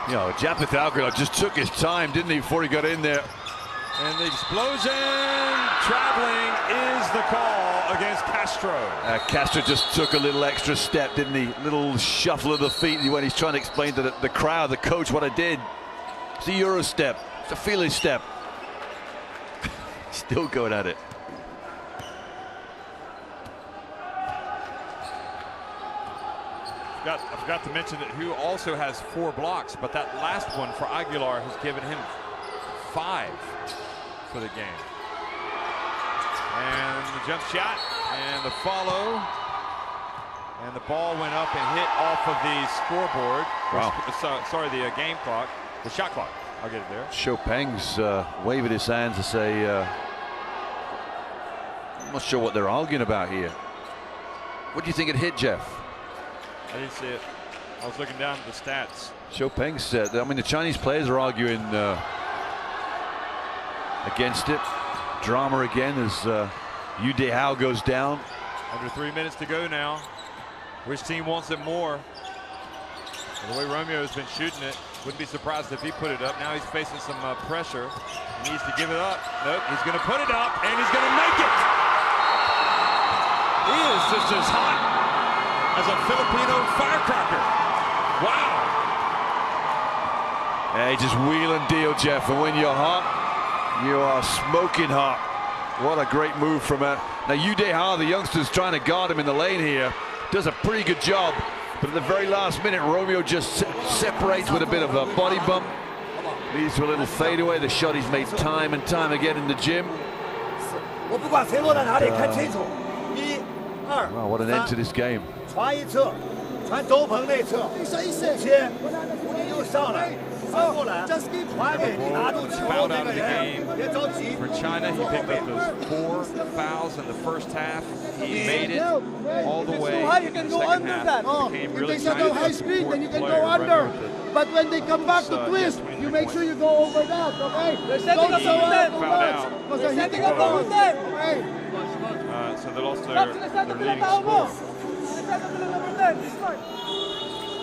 S4: You know, Japeth Aguilar just took his time, didn't he, before he got in there?
S2: And the explosion, traveling is the call against Castro.
S4: Castro just took a little extra step, didn't he? Little shuffle of the feet when he's trying to explain to the crowd, the coach, what I did. It's a Euro step. It's a feeling step. Still going at it.
S2: I forgot to mention that Hu also has 4 blocks, but that last one for Aguilar has given him 5 for the game. And the jump shot and the follow. And the ball went up and hit off of the scoreboard.
S4: Wow.
S2: Sorry, the game clock, the shot clock. I'll get it there.
S4: Chopin's waving his hands to say, I'm not sure what they're arguing about here. What do you think it hit, Jeff?
S2: I didn't see it. I was looking down at the stats.
S4: Chopin said, I mean, the Chinese players are arguing against it. Drama again as Yu Dehao goes down.
S2: Under 3 minutes to go now. Which team wants it more? Well, the way Romeo has been shooting it, wouldn't be surprised if he put it up. Now he's facing some pressure. He needs to give it up. Nope, he's going to put it up, and he's going to make it. He is just as hot as a Filipino firecracker. Wow.
S4: Hey, just wheel and deal, Jeff. And when you're hot, you are smoking hot. What a great move from Now, Yu Dehao, the youngster's trying to guard him in the lane here. Does a pretty good job. But at the very last minute, Romeo just separates with a bit of a body bump. Leads to a little fadeaway. The shot he's made time and time again in the gym.
S6: 我不管谁落在哪里，看清楚。1、2、
S4: Wow, what an end to
S6: 3，
S4: this game.
S6: 传一侧，传周鹏内侧，切，又上来，翻过来，传给拿住球
S2: Fouled
S6: 那
S2: out
S6: 个
S2: of the
S6: 人，
S2: game
S6: 别着急。
S2: For China, he picked up those 4 fouls in the first half. He made it all the way
S3: high,
S2: in
S3: you
S2: the
S3: can go
S2: second
S3: under
S2: half.
S3: that.
S2: It became
S3: If
S2: really
S3: they set
S2: tight.
S3: up high
S2: It's an
S3: speed, then you can
S2: important
S3: go
S2: player,
S3: under.
S2: Romeo, with
S3: But when they come back to
S2: yes,
S3: twist,
S2: 23
S3: you make
S2: points.
S3: sure you go over that, okay?
S7: They're setting up
S3: Don't
S7: over there.
S3: go
S2: Fouled
S3: much,
S2: out.
S3: because
S7: They're
S3: they're
S7: setting
S3: hitting
S7: up over there.
S3: Okay.
S2: So they lost
S7: Stop
S2: their
S7: to the center,
S2: leading
S7: foul ball.
S2: scorer.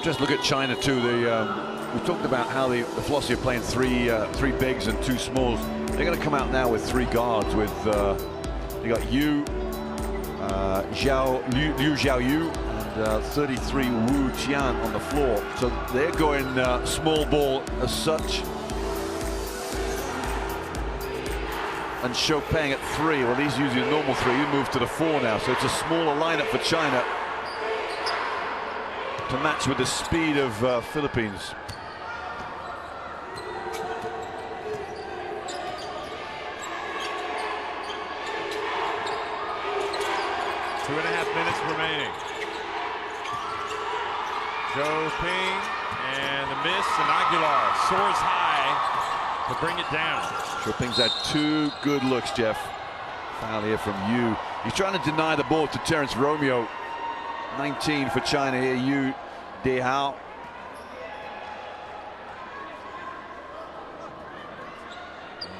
S4: Just look at China too. We talked about how the philosophy of playing three bigs and 2 smalls. They're going to come out now with 3 guards. With they got Liu Xiaoyu, and 33 Wu Jian on the floor. So they're going small ball as such. And Chopin at 3. Well, he's using a normal 3. He moved to the 4 now. So it's a smaller lineup for China to match with the speed of Philippines.
S2: Two and a half minutes remaining. Zhou Ping and the miss, and Aguilar soars high to bring it down.
S4: Zhou Ping's had 2 good looks, Jeff. Foul here from Yu. He's trying to deny the ball to Terence Romeo. 19 for China here, Yu Dehao.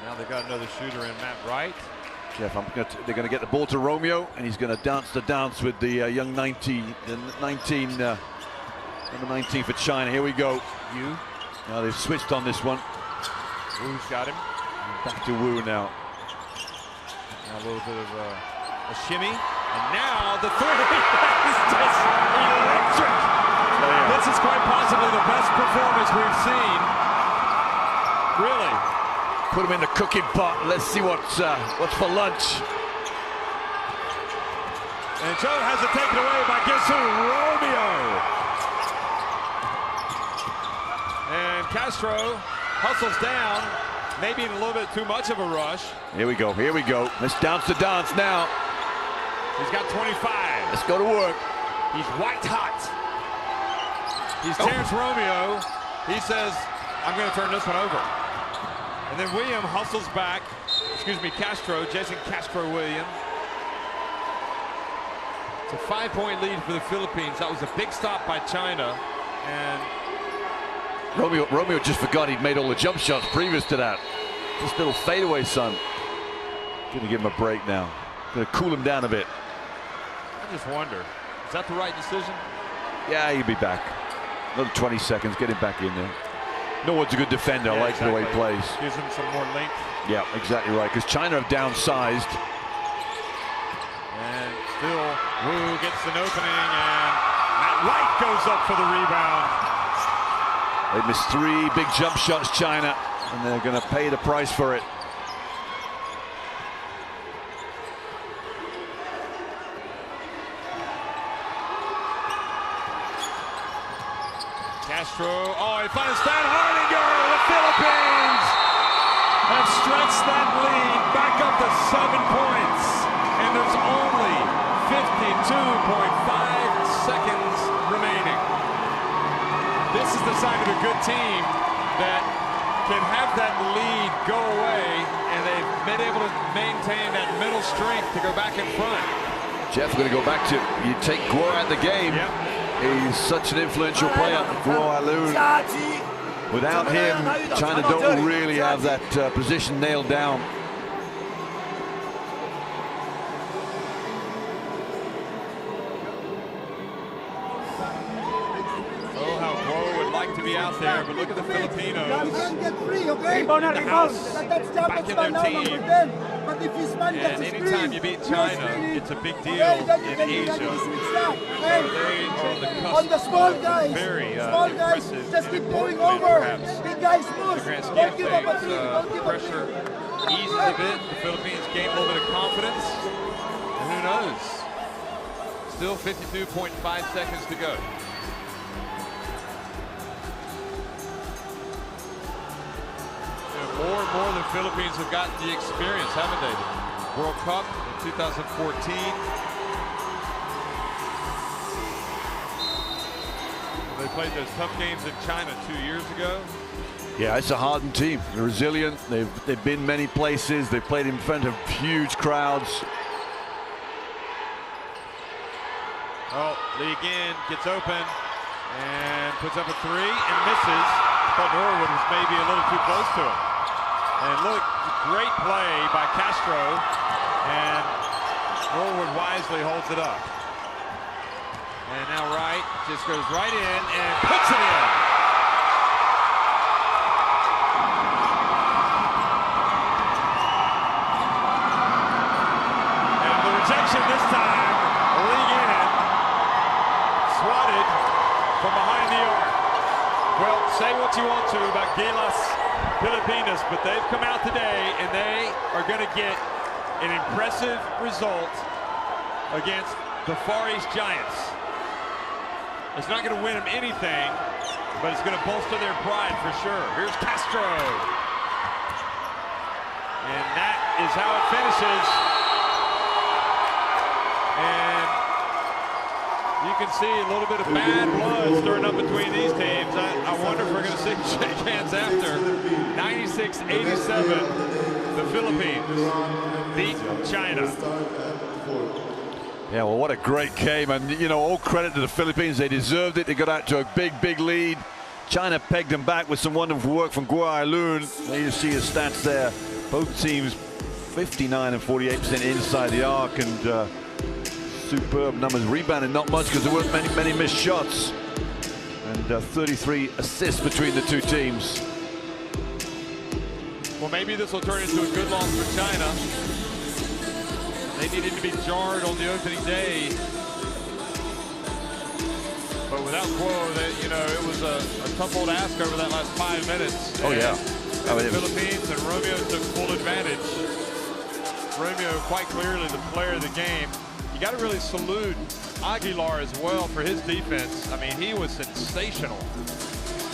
S2: Now they've got another shooter in Matt Wright.
S4: Jeff, they're going to get the ball to Romeo, and he's going to dance the dance with the young 19, number 19 for China. Here we go.
S2: Yu.
S4: Now they've switched on this one.
S2: Wu's got him.
S4: Back to Wu now.
S2: Now a little bit of a shimmy, and now the three. That is just electric. This is quite possibly the best performance we've seen. Really.
S4: Put him in the cooking pot. Let's see what's for lunch.
S2: And Zhou has it taken away by guess who? Romeo. And Castro hustles down, maybe in a little bit too much of a rush.
S4: Here we go. Here we go. Let's dance the dance now.
S2: He's got 25.
S4: Let's go to work.
S2: He's white hot. He's Terence Romeo. He says, I'm going to turn this one over. And then William hustles back. Excuse me, Castro, Jason Castro-William. It's a 5-point lead for the Philippines. That was a big stop by China. And
S4: Romeo just forgot he'd made all the jump shots previous to that. This little fadeaway, son. Gonna give him a break now. Gonna cool him down a bit.
S2: I just wonder, is that the right decision?
S4: Yeah, he'll be back. Another 20 seconds, get him back in there. No one's a good defender. I like the way he plays.
S2: Gives him some more length.
S4: Yeah, exactly right. Because China have downsized.
S2: And still, Wu gets an opening, and Matt Wright goes up for the rebound.
S4: They missed 3 big jump shots, China, and they're going to pay the price for it.
S2: Castro, he finds Stan Hardinger. The Philippines have stretched that lead back up to 7 points, and there's only 52.5 seconds remaining. This is the sign of a good team that can have that lead go away, and they've been able to maintain that mental strength to go back in front.
S4: Jeff, we're going to go back to, you take Guo out the game.
S2: Yep.
S4: He's such an influential player, Guo Alun. Without him, China don't really have that position nailed down.
S2: Oh, how Guo would like to be out there, but look at the Filipinos.
S3: You can get free, okay?
S2: In the house,
S3: That's
S2: back in their team.
S3: But if this man gets
S2: And
S3: a
S2: anytime
S3: screen,
S2: you beat
S3: you're
S2: China,
S3: screening.
S2: it's a big deal
S3: Okay, then you
S2: in
S3: can
S2: Asia.
S3: switch that, okay?
S2: They are on the cusp
S3: On the small
S2: of
S3: guys,
S2: very
S3: small guys,
S2: impressive
S3: just
S2: and
S3: keep going
S2: important win,
S3: over.
S2: perhaps.
S3: Big guys
S2: The
S3: push.
S2: grand scheme
S3: Don't
S2: of
S3: give up a
S2: things,
S3: three. Don't give up a
S2: pressure
S3: three.
S2: eases a bit. The Philippines gain a little bit of confidence. And who knows? Still 52.5 seconds to go. More and more the Philippines have gotten the experience, haven't they? World Cup in 2014. They played those tough games in China 2 years ago.
S4: Yeah, it's a hardened team. They're resilient. They've been many places. They've played in front of huge crowds.
S2: Oh, Lee again gets open and puts up a 3 and misses. But Norwood was maybe a little too close to him. And look, great play by Castro, and Norwood wisely holds it up. And now Wright just goes right in and puts it in. And the rejection this time, Lee in. swatted from behind the arc. Well, say what you want to about Gilas Pilipinas, but they've come out today and they are going to get an impressive result against the Far East Giants. It's not going to win them anything, but it's going to bolster their pride for sure. Here's Castro. And that is how it finishes. And you can see a little bit of bad blood stirring up between these teams. I wonder if we're going to see shake hands after. 96-87, the Philippines beat China.
S4: Yeah, well, what a great game. And, you know, all credit to the Philippines. They deserved it. They got out to a big lead. China pegged them back with some wonderful work from Guo Ailun. There you see his stats there. Both teams 59 and 48% inside the arc, and superb numbers. Rebounding not much because there weren't many missed shots, and 33 assists between the two teams.
S2: Well, maybe this will turn into a good loss for China. They needed to be jarred on the opening day, but without Guo, you know, it was a tough old ask over that last 5 minutes.
S4: Oh yeah.
S2: The Philippines and Romeo took full advantage. Romeo quite clearly the player of the game. You got to really salute Aguilar as well for his defense. I mean, he was sensational.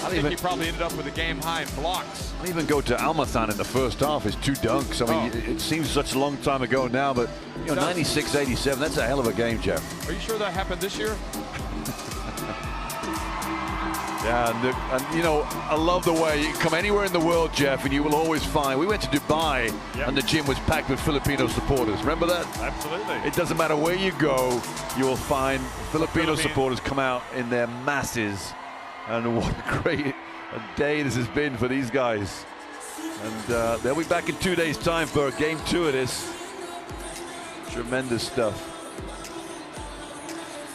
S2: I think he probably ended up with a game high in blocks.
S4: I'll even go to Almathan in the first half. His 2 dunks. I mean, it seems such a long time ago now, but you know, 96-87. That's a hell of a game, Jeff.
S2: Are you sure that happened this year?
S4: Yeah, and you know, I love the way you can come anywhere in the world, Jeff, and you will always find. We went to Dubai, and the gym was packed with Filipino supporters. Remember that?
S2: Absolutely.
S4: It doesn't matter where you go, you will find Filipino supporters come out in their masses. And what a great day this has been for these guys. And they'll be back in 2 days' time for game 2 of this. Tremendous stuff.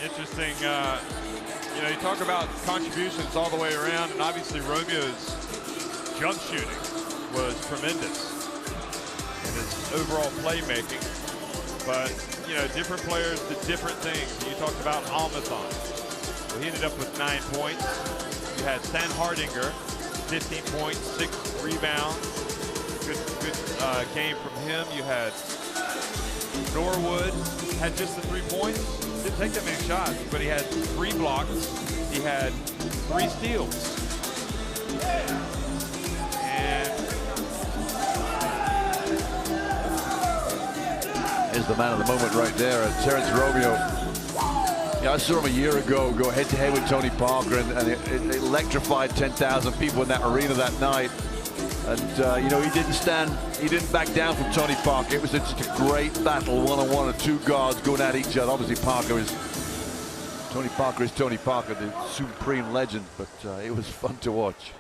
S2: Interesting. You know, you talk about contributions all the way around, and obviously Romeo's jump shooting was tremendous in his overall playmaking. But, you know, different players did different things. You talked about Almathan. Well, he ended up with 9 points. You had Stan Hardinger, 15 points, 6 rebounds. Good game from him. You had Norwood, had just the 3 points. Didn't take that many shots, but he had 3 blocks. He had 3 steals. And
S4: is the man of the moment right there, Terence Romeo. Yeah, I saw him a year ago go head-to-head with Tony Parker, and it electrified 10,000 people in that arena that night. And you know, he didn't back down from Tony Parker. It was just a great battle, one-on-one of 2 guards going at each other. Obviously, Tony Parker is Tony Parker, the supreme legend, but it was fun to watch.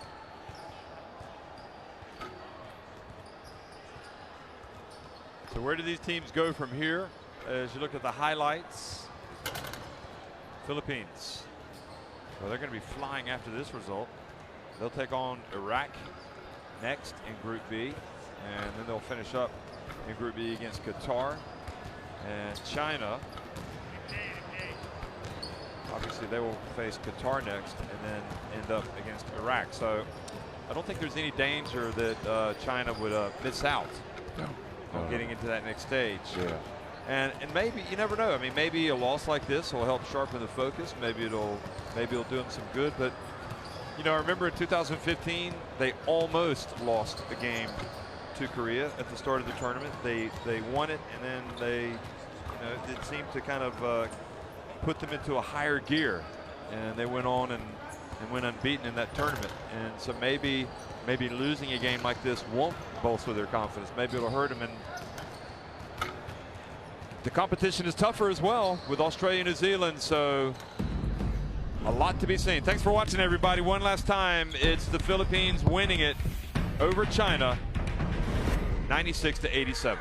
S2: so where do these teams go from here? As you look at the highlights, Philippines. Well, they're going to be flying after this result. They'll take on Iraq next in Group B, and then they'll finish up in Group B against Qatar and China. Obviously, they will face Qatar next and then end up against Iraq. So I don't think there's any danger that China would miss out on getting into that next stage.
S4: Yeah.
S2: And maybe, you never know. I mean, maybe a loss like this will help sharpen the focus. Maybe it'll do them some good. But you know, I remember in 2015 they almost lost a game to Korea at the start of the tournament. They won it, and then they, you know, it seemed to kind of put them into a higher gear, and they went on and went unbeaten in that tournament. And so maybe losing a game like this won't bolster their confidence. Maybe it'll hurt them. And the competition is tougher as well with Australia and New Zealand, so a lot to be seen. Thanks for watching, everybody. One last time, it's the Philippines winning it over China, 96-87.